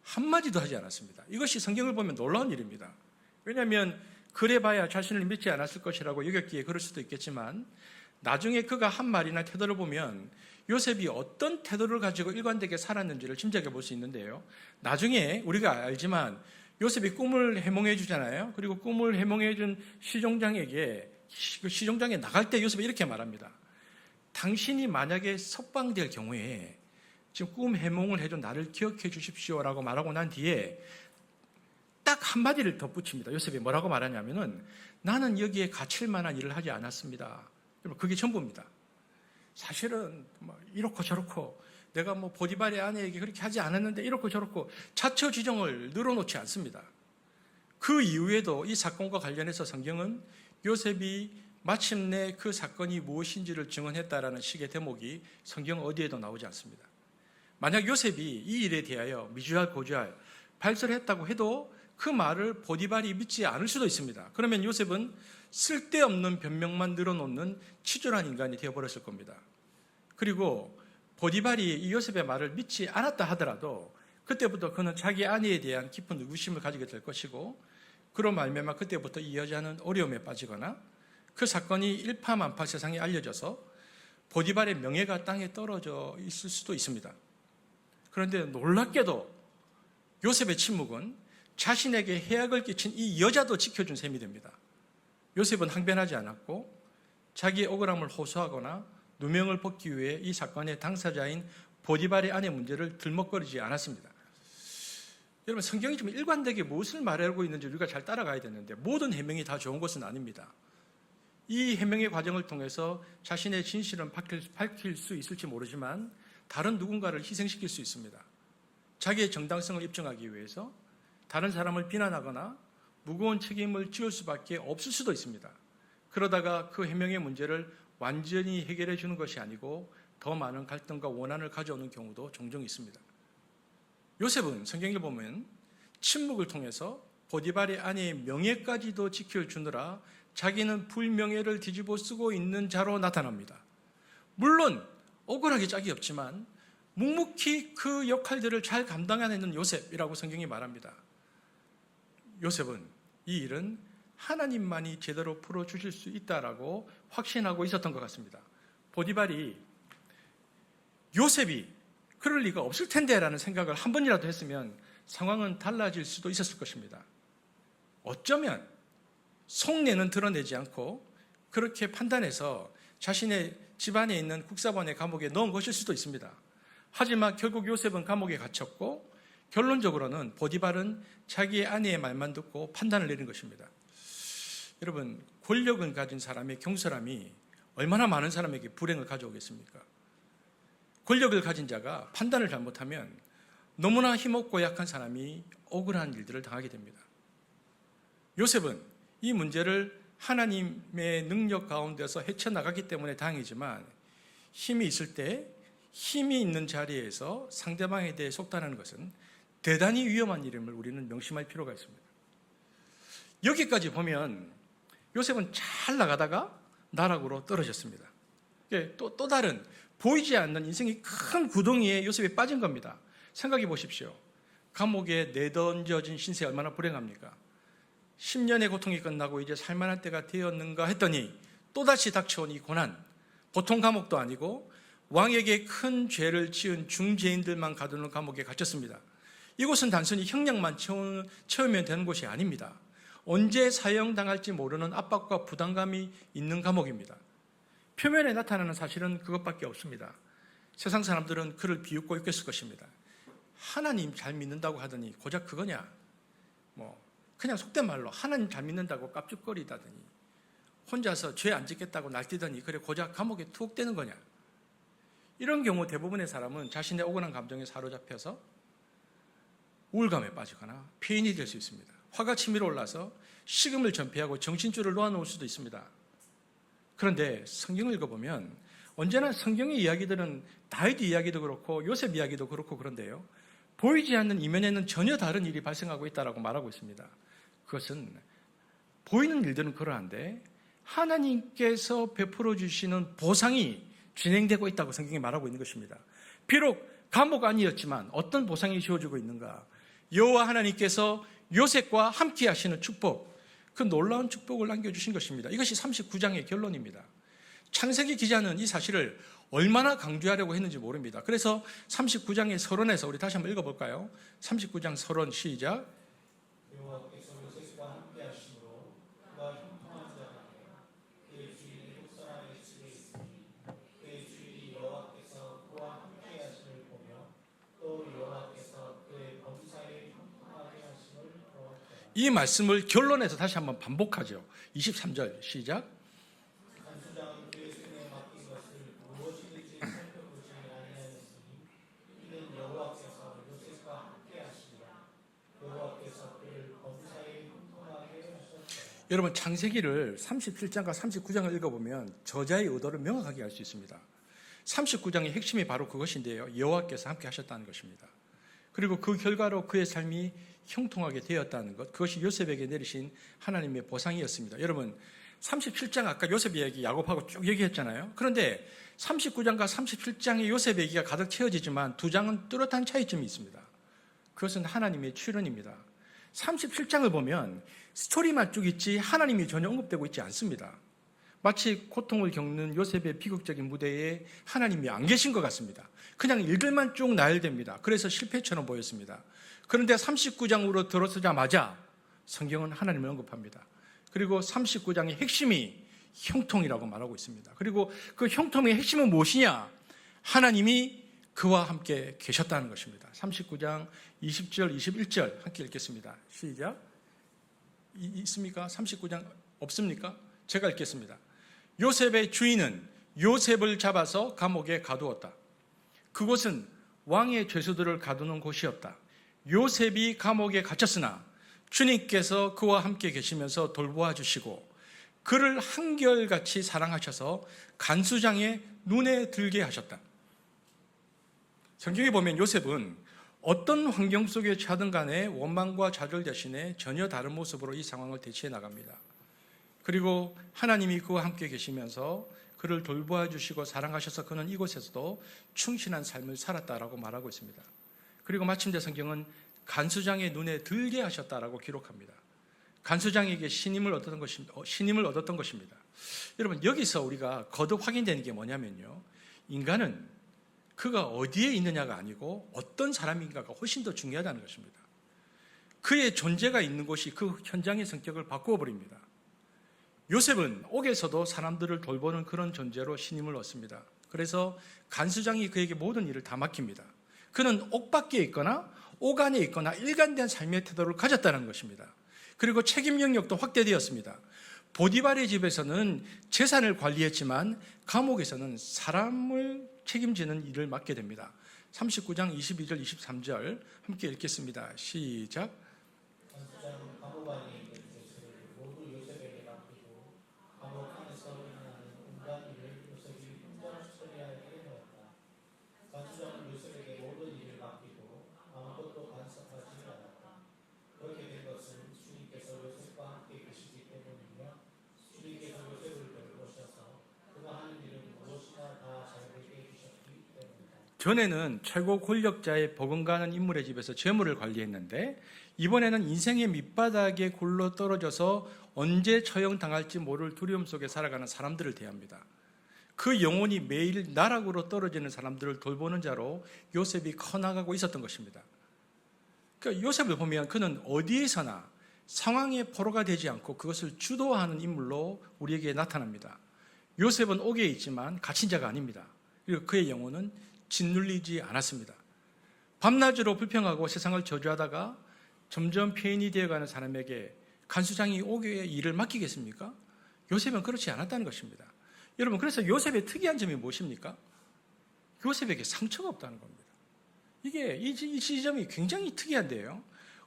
한마디도 하지 않았습니다. 이것이 성경을 보면 놀라운 일입니다. 왜냐하면 그래봐야 자신을 믿지 않았을 것이라고 여겼기에 그럴 수도 있겠지만 나중에 그가 한 말이나 태도를 보면 요셉이 어떤 태도를 가지고 일관되게 살았는지를 짐작해 볼 수 있는데요. 나중에 우리가 알지만 요셉이 꿈을 해몽해 주잖아요. 그리고 꿈을 해몽해 준 시종장에게 시종장에 나갈 때 요셉이 이렇게 말합니다. 당신이 만약에 석방될 경우에 지금 꿈 해몽을 해준 나를 기억해 주십시오라고 말하고 난 뒤에 딱 한마디를 덧붙입니다. 요셉이 뭐라고 말하냐면은 나는 여기에 갇힐 만한 일을 하지 않았습니다. 여러분, 그게 전부입니다. 사실은 이렇고 저렇고 내가 보디발의 아내에게 그렇게 하지 않았는데 이렇고 저렇고 자처 지정을 늘어놓지 않습니다. 그 이후에도 이 사건과 관련해서 성경은 요셉이 마침내 그 사건이 무엇인지를 증언했다라는 식의 대목이 성경 어디에도 나오지 않습니다. 만약 요셉이 이 일에 대하여 미주알 고주알 발설을 했다고 해도 그 말을 보디발이 믿지 않을 수도 있습니다. 그러면 요셉은 쓸데없는 변명만 늘어놓는 치졸한 인간이 되어버렸을 겁니다. 그리고 보디발이 이 요셉의 말을 믿지 않았다 하더라도 그때부터 그는 자기 아내에 대한 깊은 의구심을 가지게 될 것이고 그로 말미암아 그때부터 이 여자는 어려움에 빠지거나 그 사건이 일파만파 세상에 알려져서 보디발의 명예가 땅에 떨어져 있을 수도 있습니다. 그런데 놀랍게도 요셉의 침묵은 자신에게 해악을 끼친 이 여자도 지켜준 셈이 됩니다. 요셉은 항변하지 않았고 자기의 억울함을 호소하거나 누명을 벗기 위해 이 사건의 당사자인 보디발의 아내 문제를 들먹거리지 않았습니다. 여러분, 성경이 좀 일관되게 무엇을 말하고 있는지 우리가 잘 따라가야 되는데 모든 해명이 다 좋은 것은 아닙니다. 이 해명의 과정을 통해서 자신의 진실은 밝힐 수 있을지 모르지만 다른 누군가를 희생시킬 수 있습니다. 자기의 정당성을 입증하기 위해서 다른 사람을 비난하거나 무거운 책임을 지을 수밖에 없을 수도 있습니다. 그러다가 그 해명의 문제를 완전히 해결해 주는 것이 아니고 더 많은 갈등과 원한을 가져오는 경우도 종종 있습니다. 요셉은 성경에 보면 침묵을 통해서 보디발의 아내의 명예까지도 지켜주느라 자기는 불명예를 뒤집어 쓰고 있는 자로 나타납니다. 물론 억울하게 짝이 없지만 묵묵히 그 역할들을 잘 감당해내는 요셉이라고 성경이 말합니다. 요셉은 이 일은 하나님만이 제대로 풀어주실 수 있다라고 확신하고 있었던 것 같습니다. 보디발이 요셉이 그럴 리가 없을 텐데 라는 생각을 한 번이라도 했으면 상황은 달라질 수도 있었을 것입니다. 어쩌면 속내는 드러내지 않고 그렇게 판단해서 자신의 집안에 있는 국사관의 감옥에 넣은 것일 수도 있습니다. 하지만 결국 요셉은 감옥에 갇혔고 결론적으로는 보디발은 자기의 아내의 말만 듣고 판단을 내린 것입니다. 여러분, 권력을 가진 사람의 경솔함이 얼마나 많은 사람에게 불행을 가져오겠습니까? 권력을 가진 자가 판단을 잘못하면 너무나 힘없고 약한 사람이 억울한 일들을 당하게 됩니다. 요셉은 이 문제를 하나님의 능력 가운데서 헤쳐나가기 때문에 다행이지만 힘이 있을 때 힘이 있는 자리에서 상대방에 대해 속단하는 것은 대단히 위험한 일임을 우리는 명심할 필요가 있습니다. 여기까지 보면 요셉은 잘 나가다가 나락으로 떨어졌습니다. 또 다른 보이지 않는 인생의 큰 구덩이에 요셉이 빠진 겁니다. 생각해 보십시오. 감옥에 내던져진 신세 얼마나 불행합니까? 10년의 고통이 끝나고 이제 살만할 때가 되었는가 했더니 또다시 닥쳐온 이 고난, 보통 감옥도 아니고 왕에게 큰 죄를 지은 중죄인들만 가두는 감옥에 갇혔습니다. 이곳은 단순히 형량만 채우면 되는 곳이 아닙니다. 언제 사형당할지 모르는 압박과 부담감이 있는 감옥입니다. 표면에 나타나는 사실은 그것밖에 없습니다. 세상 사람들은 그를 비웃고 욕했을 것입니다. 하나님 잘 믿는다고 하더니 고작 그거냐? 그냥 속된 말로 하나님 잘 믿는다고 깝죽거리다더니 혼자서 죄 안 짓겠다고 날뛰더니 그래 고작 감옥에 투옥되는 거냐? 이런 경우 대부분의 사람은 자신의 억울한 감정에 사로잡혀서 우울감에 빠지거나 폐인이 될 수 있습니다. 화가 치밀어 올라서 식음을 전폐하고 정신줄을 놓아놓을 수도 있습니다. 그런데 성경을 읽어보면 언제나 성경의 이야기들은 다윗 이야기도 그렇고 요셉 이야기도 그렇고 그런데요. 보이지 않는 이면에는 전혀 다른 일이 발생하고 있다고 말하고 있습니다. 그것은 보이는 일들은 그러한데 하나님께서 베풀어 주시는 보상이 진행되고 있다고 성경이 말하고 있는 것입니다. 비록 감옥 아니었지만 어떤 보상이 주어지고 있는가? 여호와 하나님께서 요셉과 함께 하시는 축복, 그 놀라운 축복을 남겨주신 것입니다. 이것이 39장의 결론입니다. 창세기 기자는 이 사실을 얼마나 강조하려고 했는지 모릅니다. 그래서 39장의 서론에서 우리 다시 한번 읽어볼까요? 39장 서론 시작. 여호와께서 요셉과 함께 하심으로 그가 형통한 자가 그의 주인이 옥사람의 집에 있으니 그의 주인이 여호와께서 그와 함께 하심을 보며 또 여호와께서 그의 범사에 형통하게 하심을 보았다. 이 말씀을 결론에서 다시 한번 반복하죠. 23절 시작. 간수장은 그의 손에 맡긴 것을 무엇이든지 살펴보지 아니하였으니 이는 여호와께서 요셉과 함께 하시니라. 여호와께서 그를 범사에 형통하게 하셨다. 여러분 창세기를 37장과 39장을 읽어보면 저자의 의도를 명확하게 알 수 있습니다. 39장의 핵심이 바로 그것인데요. 여호와께서 함께 하셨다는 것입니다. 그리고 그 결과로 그의 삶이 형통하게 되었다는 것, 그것이 요셉에게 내리신 하나님의 보상이었습니다. 여러분 37장 아까 요셉 이야기 야곱하고 쭉 얘기했잖아요. 그런데 39장과 37장의 요셉 얘기가 가득 채워지지만 두 장은 뚜렷한 차이점이 있습니다. 그것은 하나님의 출현입니다. 37장을 보면 스토리만 쭉 있지 하나님이 전혀 언급되고 있지 않습니다. 마치 고통을 겪는 요셉의 비극적인 무대에 하나님이 안 계신 것 같습니다. 그냥 일들만 쭉 나열됩니다. 그래서 실패처럼 보였습니다. 그런데 39장으로 들어서자마자 성경은 하나님을 언급합니다. 그리고 39장의 핵심이 형통이라고 말하고 있습니다. 그리고 그 형통의 핵심은 무엇이냐? 하나님이 그와 함께 계셨다는 것입니다. 39장 20절, 21절 함께 읽겠습니다. 시작. 있습니까? 39장 없습니까? 제가 읽겠습니다. 요셉의 주인은 요셉을 잡아서 감옥에 가두었다. 그곳은 왕의 죄수들을 가두는 곳이었다. 요셉이 감옥에 갇혔으나 주님께서 그와 함께 계시면서 돌보아 주시고 그를 한결같이 사랑하셔서 간수장의 눈에 들게 하셨다. 성경에 보면 요셉은 어떤 환경 속에 처하든 간에 원망과 좌절 대신에 전혀 다른 모습으로 이 상황을 대치해 나갑니다. 그리고 하나님이 그와 함께 계시면서 그를 돌보아 주시고 사랑하셔서 그는 이곳에서도 충실한 삶을 살았다라고 말하고 있습니다. 그리고 마침내 성경은 간수장의 눈에 들게 하셨다라고 기록합니다. 간수장에게 신임을 얻었던 것입니다. 여러분 여기서 우리가 거듭 확인되는 게 뭐냐면요. 인간은 그가 어디에 있느냐가 아니고 어떤 사람인가가 훨씬 더 중요하다는 것입니다. 그의 존재가 있는 곳이 그 현장의 성격을 바꾸어 버립니다. 요셉은 옥에서도 사람들을 돌보는 그런 존재로 신임을 얻습니다. 그래서 간수장이 그에게 모든 일을 다 맡깁니다. 그는 옥 밖에 있거나 옥 안에 있거나 일관된 삶의 태도를 가졌다는 것입니다. 그리고 책임 영역도 확대되었습니다. 보디발의 집에서는 재산을 관리했지만 감옥에서는 사람을 책임지는 일을 맡게 됩니다. 39장 22절 23절 함께 읽겠습니다. 시작. 간수장은 감옥 안에 있는 죄수를 모두 요셉에게 맡기고 감옥 안에서 일어나는 온갖 일을 요셉이 혼자 처리하게 되었다. 간수장은 요셉에게 모든 일을 맡기고 아무것도 간섭하지 않았다. 그렇게 된 것은 주님께서 요셉과 함께 계시기 때문이며 주님께서 요셉을 돌보셔서 그가 하는 일은 무엇이나 다 잘 되게 해주셨기 때문이다. 전에는 최고 권력자의 버금가는 인물의 집에서 재물을 관리했는데 이번에는 인생의 밑바닥에 굴러 떨어져서 언제 처형당할지 모를 두려움 속에 살아가는 사람들을 대합니다. 그 영혼이 매일 나락으로 떨어지는 사람들을 돌보는 자로 요셉이 커나가고 있었던 것입니다. 그러니까 요셉을 보면 그는 어디에서나 상황의 포로가 되지 않고 그것을 주도하는 인물로 우리에게 나타납니다. 요셉은 옥에 있지만 갇힌 자가 아닙니다. 그리고 그의 영혼은 짓눌리지 않았습니다. 밤낮으로 불평하고 세상을 저주하다가 점점 폐인이 되어가는 사람에게 간수장이 옥의 일을 맡기겠습니까? 요셉은 그렇지 않았다는 것입니다. 여러분 그래서 요셉의 특이한 점이 무엇입니까? 요셉에게 상처가 없다는 겁니다. 이게 이 지점이 굉장히 특이한데요.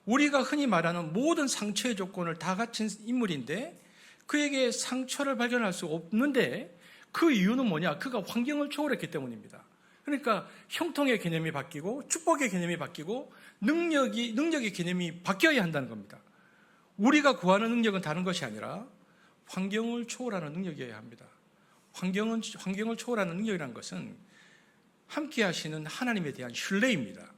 우리가 흔히 말하는 모든 상처의 조건을 다 갖춘 인물인데 그에게 상처를 발견할 수 없는데 그 이유는 뭐냐? 그가 환경을 초월했기 때문입니다. 그러니까 형통의 개념이 바뀌고 축복의 개념이 바뀌고 능력의 개념이 바뀌어야 한다는 겁니다. 우리가 구하는 능력은 다른 것이 아니라 환경을 초월하는 능력이어야 합니다. 환경을 초월하는 능력이라는 것은 함께 하시는 하나님에 대한 신뢰입니다.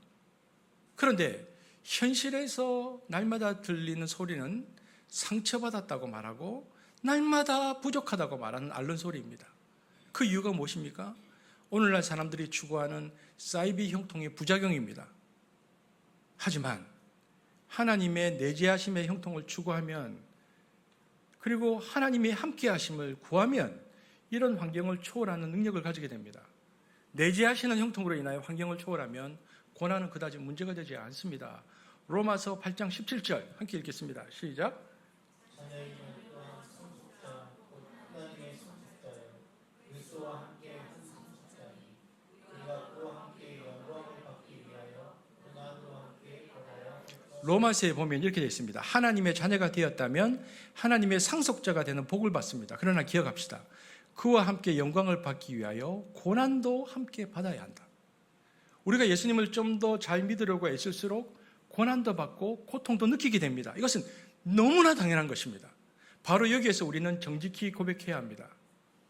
그런데 현실에서 날마다 들리는 소리는 상처받았다고 말하고 날마다 부족하다고 말하는 앓는 소리입니다. 그 이유가 무엇입니까? 오늘날 사람들이 추구하는 사이비 형통의 부작용입니다. 하지만 하나님의 내재하심의 형통을 추구하면, 그리고 하나님의 함께하심을 구하면 이런 환경을 초월하는 능력을 가지게 됩니다. 내재하시는 형통으로 인하여 환경을 초월하면 고난은 그다지 문제가 되지 않습니다. 로마서 8장 17절 함께 읽겠습니다. 시작. 자녀이면 또한 성숙자 곧 하나님의 성숙자여 그리스도와 함께 한 성숙자니 우리가 그와 함께 영광을 받기 위하여 고난으로 함께 받아야 할 것. 로마서에 보면 이렇게 되어 있습니다. 하나님의 자녀가 되었다면 하나님의 상속자가 되는 복을 받습니다. 그러나 기억합시다. 그와 함께 영광을 받기 위하여 고난도 함께 받아야 한다. 우리가 예수님을 좀 더 잘 믿으려고 애쓸수록 고난도 받고 고통도 느끼게 됩니다. 이것은 너무나 당연한 것입니다. 바로 여기에서 우리는 정직히 고백해야 합니다.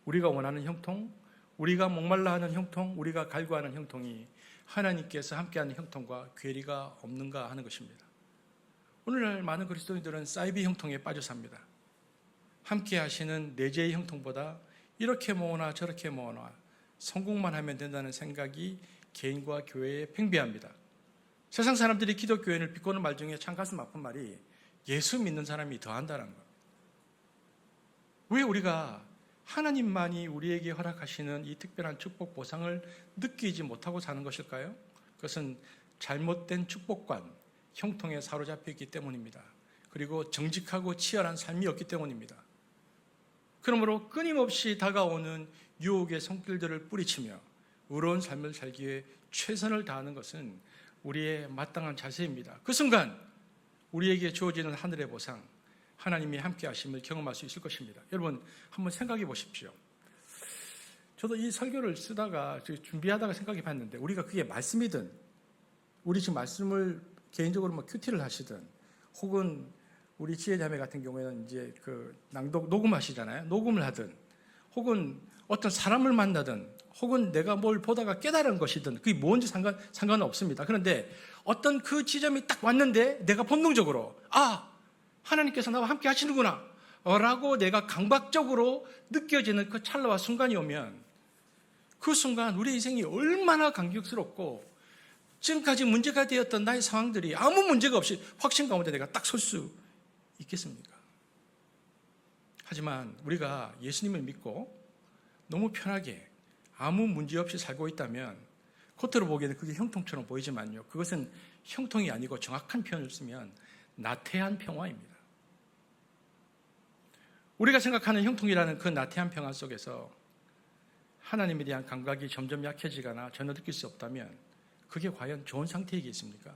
우리가 원하는 형통, 우리가 목말라 하는 형통, 우리가 갈구하는 형통이 하나님께서 함께하는 형통과 괴리가 없는가 하는 것입니다. 오늘날 많은 그리스도인들은 사이비 형통에 빠져 삽니다. 함께 하시는 내재의 형통보다 이렇게 모으나 저렇게 모으나 성공만 하면 된다는 생각이 개인과 교회에 팽배합니다. 세상 사람들이 기독교인을 비꼬는 말 중에 참 가슴 아픈 말이 예수 믿는 사람이 더한다는 것. 왜 우리가 하나님만이 우리에게 허락하시는 이 특별한 축복 보상을 느끼지 못하고 사는 것일까요? 그것은 잘못된 축복관, 형통에 사로잡혀 있기 때문입니다. 그리고 정직하고 치열한 삶이 없기 때문입니다. 그러므로 끊임없이 다가오는 유혹의 손길들을 뿌리치며 의로운 삶을 살기 위해 최선을 다하는 것은 우리의 마땅한 자세입니다. 그 순간 우리에게 주어지는 하늘의 보상, 하나님이 함께 하심을 경험할 수 있을 것입니다. 여러분 한번 생각해 보십시오. 저도 이 설교를 쓰다가 준비하다가 생각해 봤는데, 우리가 그게 말씀이든 우리 지금 말씀을 개인적으로 뭐 큐티를 하시든, 혹은 우리 지혜자매 같은 경우에는 이제 그 낭독 녹음하시잖아요. 녹음을 하든, 혹은 어떤 사람을 만나든, 혹은 내가 뭘 보다가 깨달은 것이든 그게 뭔지 상관은 없습니다. 그런데 어떤 그 지점이 딱 왔는데 내가 본능적으로 하나님께서 나와 함께 하시는구나 라고 내가 강박적으로 느껴지는 그 찰나와 순간이 오면, 그 순간 우리 인생이 얼마나 감격스럽고 지금까지 문제가 되었던 나의 상황들이 아무 문제가 없이 확신 가운데 내가 딱 설 수 있겠습니까? 하지만 우리가 예수님을 믿고 너무 편하게 아무 문제 없이 살고 있다면 겉으로 보기에는 그게 형통처럼 보이지만요, 그것은 형통이 아니고 정확한 표현을 쓰면 나태한 평화입니다. 우리가 생각하는 형통이라는 그 나태한 평화 속에서 하나님에 대한 감각이 점점 약해지거나 전혀 느낄 수 없다면 그게 과연 좋은 상태이겠습니까?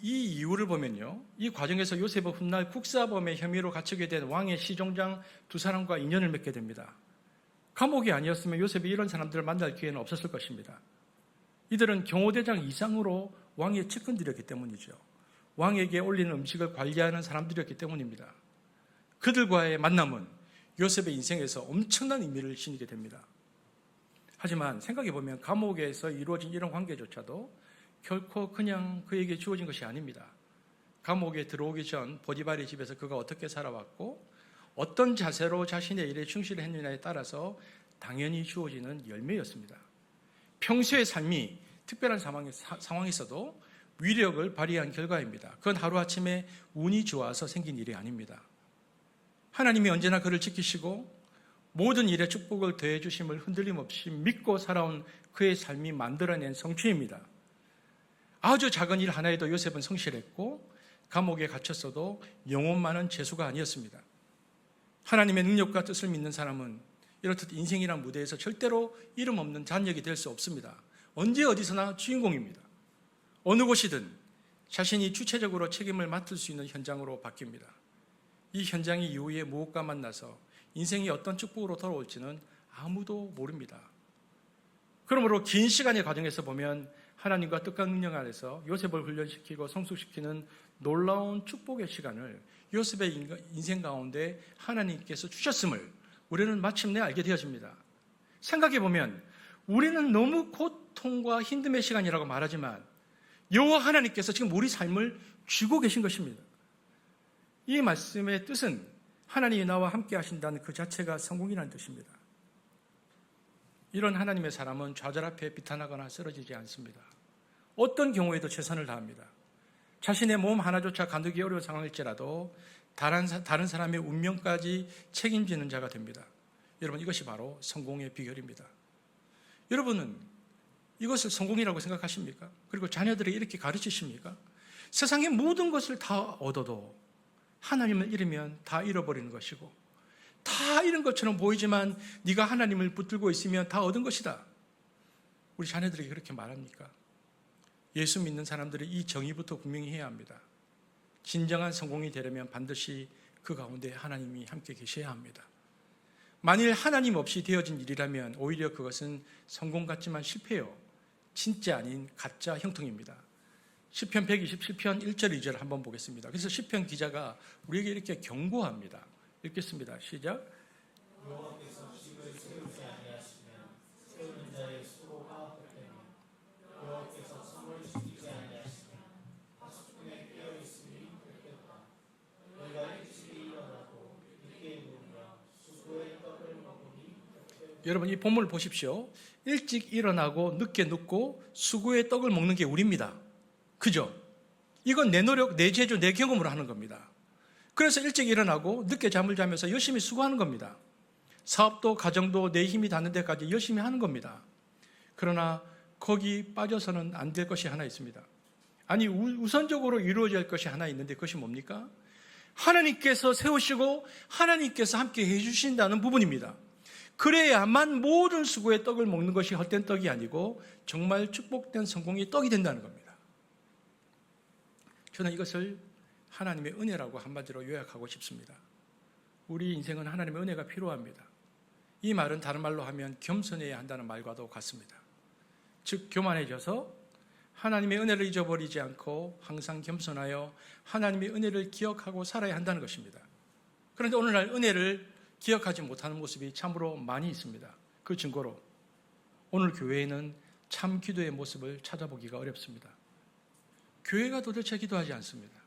이 이유를 보면요, 이 과정에서 요셉은 훗날 국사범의 혐의로 갇히게 된 왕의 시종장 두 사람과 인연을 맺게 됩니다. 감옥이 아니었으면 요셉이 이런 사람들을 만날 기회는 없었을 것입니다. 이들은 경호대장 이상으로 왕의 측근들이었기 때문이죠. 왕에게 올리는 음식을 관리하는 사람들이었기 때문입니다. 그들과의 만남은 요셉의 인생에서 엄청난 의미를 지니게 됩니다. 하지만 생각해보면 감옥에서 이루어진 이런 관계조차도 결코 그냥 그에게 주어진 것이 아닙니다. 감옥에 들어오기 전 보디발의 집에서 그가 어떻게 살아왔고 어떤 자세로 자신의 일에 충실했느냐에 따라서 당연히 주어지는 열매였습니다. 평소의 삶이 특별한 상황에서도 위력을 발휘한 결과입니다. 그건 하루아침에 운이 좋아서 생긴 일이 아닙니다. 하나님이 언제나 그를 지키시고 모든 일에 축복을 더해 주심을 흔들림 없이 믿고 살아온 그의 삶이 만들어낸 성취입니다. 아주 작은 일 하나에도 요셉은 성실했고 감옥에 갇혔어도 영혼 많은 재수가 아니었습니다. 하나님의 능력과 뜻을 믿는 사람은 이렇듯 인생이란 무대에서 절대로 이름 없는 잔역이 될 수 없습니다. 언제 어디서나 주인공입니다. 어느 곳이든 자신이 주체적으로 책임을 맡을 수 있는 현장으로 바뀝니다. 이 현장이 이후에 무엇과 만나서 인생이 어떤 축복으로 돌아올지는 아무도 모릅니다. 그러므로 긴 시간의 과정에서 보면 하나님과 뜻과 능력 아래서 요셉을 훈련시키고 성숙시키는 놀라운 축복의 시간을 요셉의 인생 가운데 하나님께서 주셨음을 우리는 마침내 알게 되어집니다. 생각해보면 우리는 너무 고통과 힘듦의 시간이라고 말하지만 여호와 하나님께서 지금 우리 삶을 쥐고 계신 것입니다. 이 말씀의 뜻은 하나님이 나와 함께 하신다는 그 자체가 성공이라는 뜻입니다. 이런 하나님의 사람은 좌절 앞에 비탄하거나 쓰러지지 않습니다. 어떤 경우에도 최선을 다합니다. 자신의 몸 하나조차 가누기 어려운 상황일지라도 다른 사람의 운명까지 책임지는 자가 됩니다. 여러분, 이것이 바로 성공의 비결입니다. 여러분은 이것을 성공이라고 생각하십니까? 그리고 자녀들에게 이렇게 가르치십니까? 세상의 모든 것을 다 얻어도 하나님을 잃으면 다 잃어버리는 것이고, 다 잃은 것처럼 보이지만 네가 하나님을 붙들고 있으면 다 얻은 것이다. 우리 자녀들에게 그렇게 말합니까? 예수 믿는 사람들이 이 정의부터 분명히 해야 합니다. 진정한 성공이 되려면 반드시 그 가운데 하나님이 함께 계셔야 합니다. 만일 하나님 없이 되어진 일이라면 오히려 그것은 성공 같지만 실패요. 진짜 아닌 가짜 형통입니다. 시편 127편 1절 2절 한번 보겠습니다. 그래서 시편 기자가 우리에게 이렇게 경고합니다. 읽겠습니다. 시작. 여호와께서 집을 세우지 아니하시면 세우는 자의 수고가 헛되며 여호와께서 성을 지키지 아니하시면 파수꾼의 깨어 있음이 헛되다. 너희가 일찍이 일어나고 늦게 누우며 수고의 떡을 먹으니 헛되다. 여러분, 이 본문을 보십시오. 일찍 일어나고 늦게 눕고 수고의 떡을 먹는 게 우리입니다. 그죠? 이건 내 노력, 내 재주, 내 경험으로 하는 겁니다. 그래서 일찍 일어나고 늦게 잠을 자면서 열심히 수고하는 겁니다. 사업도 가정도 내 힘이 닿는 데까지 열심히 하는 겁니다. 그러나 거기 빠져서는 안 될 것이 하나 있습니다. 아니, 우선적으로 이루어질 것이 하나 있는데 그것이 뭡니까? 하나님께서 세우시고 하나님께서 함께 해주신다는 부분입니다. 그래야만 모든 수고의 떡을 먹는 것이 헛된 떡이 아니고 정말 축복된 성공의 떡이 된다는 겁니다. 저는 이것을 하나님의 은혜라고 한마디로 요약하고 싶습니다. 우리 인생은 하나님의 은혜가 필요합니다. 이 말은 다른 말로 하면 겸손해야 한다는 말과도 같습니다. 즉, 교만해져서 하나님의 은혜를 잊어버리지 않고 항상 겸손하여 하나님의 은혜를 기억하고 살아야 한다는 것입니다. 그런데 오늘날 은혜를 기억하지 못하는 모습이 참으로 많이 있습니다. 그 증거로 오늘 교회에는 참 기도의 모습을 찾아보기가 어렵습니다. 교회가 도대체 기도하지 않습니다.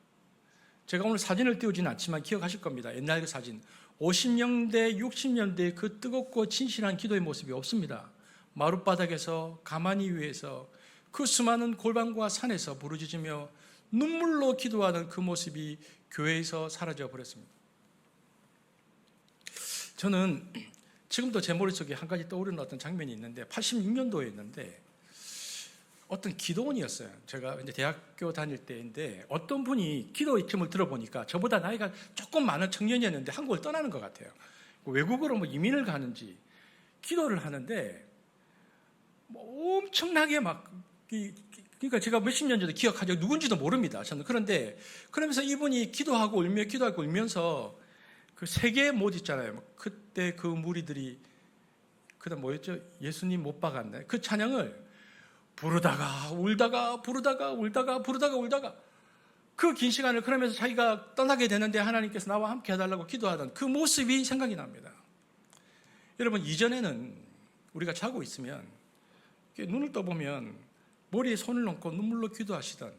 제가 오늘 사진을 띄우지는 않지만 기억하실 겁니다. 옛날 그 사진. 50년대, 60년대 그 뜨겁고 진실한 기도의 모습이 없습니다. 마룻바닥에서 가만히 위에서 그 수많은 골방과 산에서 부르짖으며 눈물로 기도하는 그 모습이 교회에서 사라져 버렸습니다. 저는 지금도 제 머릿속에 한 가지 떠오르는 어떤 장면이 있는데 86년도였는데 어떤 기도원이었어요. 제가 이제 대학교 다닐 때인데 어떤 분이 기도 이름을 들어보니까 저보다 나이가 조금 많은 청년이었는데 한국을 떠나는 것 같아요. 외국으로 뭐 이민을 가는지 기도를 하는데 뭐 엄청나게 막 그러니까 제가 몇십 년 전에 기억하죠. 누군지도 모릅니다. 저는 그런데 그러면서 이분이 기도하고 울면서 그 세계 못 있잖아요. 그때 그 무리들이 그다음 뭐였죠? 예수님 못 박았네. 그 찬양을 부르다가 울다가 그 긴 시간을 그러면서 자기가 떠나게 되는데 하나님께서 나와 함께 해달라고 기도하던 그 모습이 생각이 납니다. 여러분, 이전에는 우리가 자고 있으면 눈을 떠보면 머리에 손을 얹고 눈물로 기도하시던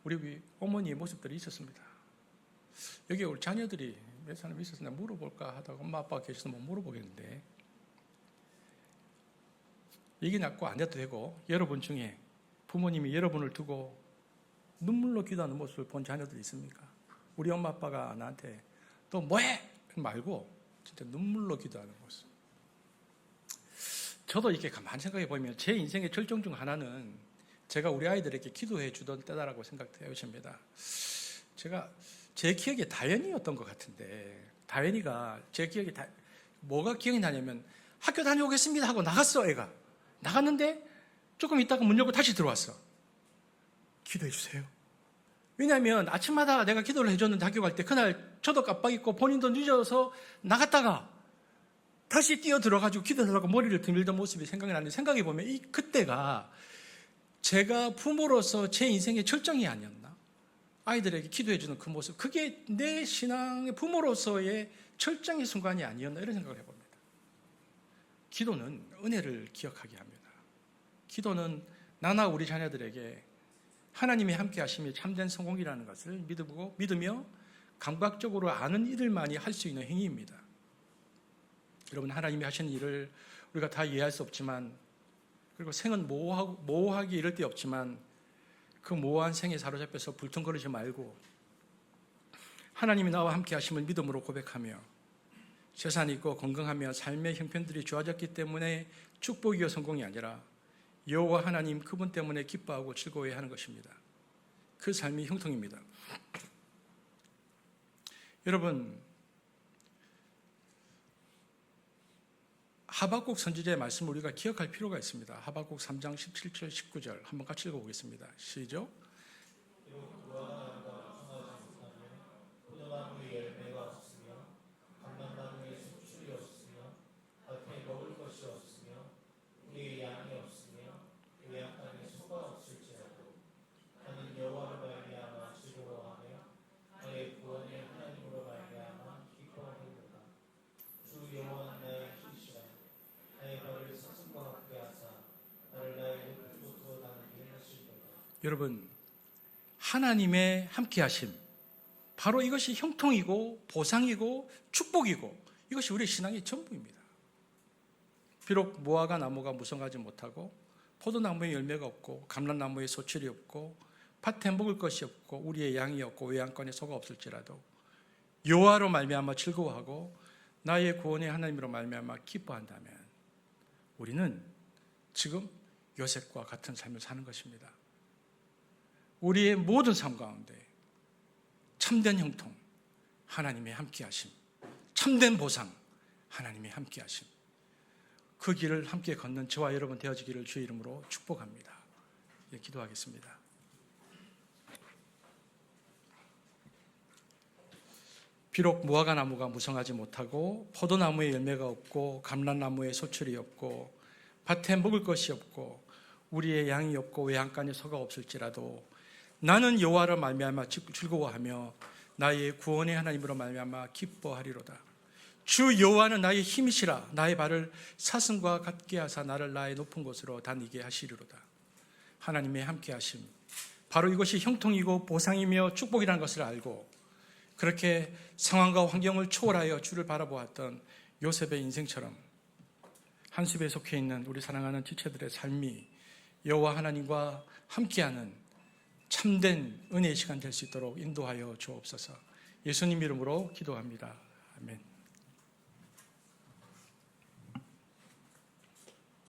우리 어머니의 모습들이 있었습니다. 여기 우리 자녀들이 몇 사람 있었으나 물어볼까 하다가 엄마 아빠가 계셔서 못 물어보겠는데 얘기 낳고 안 해도 되고 여러분 중에 부모님이 여러분을 두고 눈물로 기도하는 모습을 본 자녀들이 있습니까? 우리 엄마 아빠가 나한테 또 뭐해? 말고 진짜 눈물로 기도하는 모습. 저도 이렇게 가만히 생각해 보면 제 인생의 절정 중 하나는 제가 우리 아이들에게 기도해 주던 때다라고 생각되어집니다. 제 기억에 다현이였던 것 같은데 다현이가 제 기억에 뭐가 기억이 나냐면 학교 다녀오겠습니다 하고 나갔어. 애가 나갔는데 조금 있다가 문 열고 다시 들어왔어. 기도해 주세요. 왜냐하면 아침마다 내가 기도를 해줬는데 학교 갈 때 그날 저도 깜빡 잊고 본인도 늦어서 나갔다가 다시 뛰어 들어가지고 기도하려고 머리를 들밀던 모습이 생각이 나는데 생각해 보면 그때가 제가 부모로서 제 인생의 절정이 아니었나? 아이들에게 기도해 주는 그 모습, 그게 내 신앙의 부모로서의 절정의 순간이 아니었나 이런 생각을 해봅니다. 기도는 은혜를 기억하게 합니다. 기도는 나나 우리 자녀들에게 하나님이 함께 하심이 참된 성공이라는 것을 믿으며 감각적으로 아는 일을만이 할 수 있는 행위입니다. 여러분, 하나님이 하시는 일을 우리가 다 이해할 수 없지만, 그리고 생은 모호하기 이를 데 없지만, 그 모호한 생에 사로잡혀서 불통거리지 말고 하나님이 나와 함께 하심을 믿음으로 고백하며 재산이 있고 건강하며 삶의 형편들이 좋아졌기 때문에 축복이요 성공이 아니라 여호와 하나님 그분 때문에 기뻐하고 즐거워해야 하는 것입니다. 그 삶이 형통입니다. 여러분, 하박국 선지자의 말씀을 우리가 기억할 필요가 있습니다. 하박국 3장 17절 19절 한번 같이 읽어보겠습니다. 시작. 포도나무에 열매가 없으며 감람나무에 수출이 없으며 밭에 먹을 것이 없으며 우리의 양이 없으며 외양간에 소가 없을지라도 나는 여호와로 말미암아 즐거워하며 나의 구원의 하나님으로 말미암아 기뻐하리로다. 주 여호와는 나의 힘이시라. 나의 발을 사슴과 같게 하사 나를 나의 높은 곳으로 다니게 하시리로다. 여러분, 하나님의 함께하심, 바로 이것이 형통이고 보상이고 축복이고 이것이 우리의 신앙의 전부입니다. 비록 무화과 나무가 무성하지 못하고 포도나무에 열매가 없고 감람나무에 소출이 없고 밭에 먹을 것이 없고 우리의 양이 없고 외양간에 소가 없을지라도 여호와로 말미암아 즐거워하고 나의 구원의 하나님으로 말미암아 기뻐한다면 우리는 지금 요셉과 같은 삶을 사는 것입니다. 우리의 모든 삶 가운데 참된 형통, 하나님의 함께하심, 참된 보상, 하나님의 함께하심, 그 길을 함께 걷는 저와 여러분 되어지기를 주의 이름으로 축복합니다. 예, 기도하겠습니다. 비록 무화과 나무가 무성하지 못하고 포도나무에 열매가 없고 감람나무에 소출이 없고 밭에 먹을 것이 없고 우리의 양이 없고 외양간에 소가 없을지라도 나는 여호와로 말미암아 즐거워하며 나의 구원의 하나님으로 말미암아 기뻐하리로다. 주 여호와는 나의 힘이시라. 나의 발을 사슴과 같게 하사 나를 나의 높은 곳으로 다니게 하시리로다. 하나님의 함께하심, 바로 이것이 형통이고 보상이며 축복이라는 것을 알고 그렇게 상황과 환경을 초월하여 주를 바라보았던 요셉의 인생처럼 한숲에 속해 있는 우리 사랑하는 지체들의 삶이 여호와 하나님과 함께하는 참된 은혜의 시간 될 수 있도록 인도하여 주옵소서. 예수님 이름으로 기도합니다. 아멘.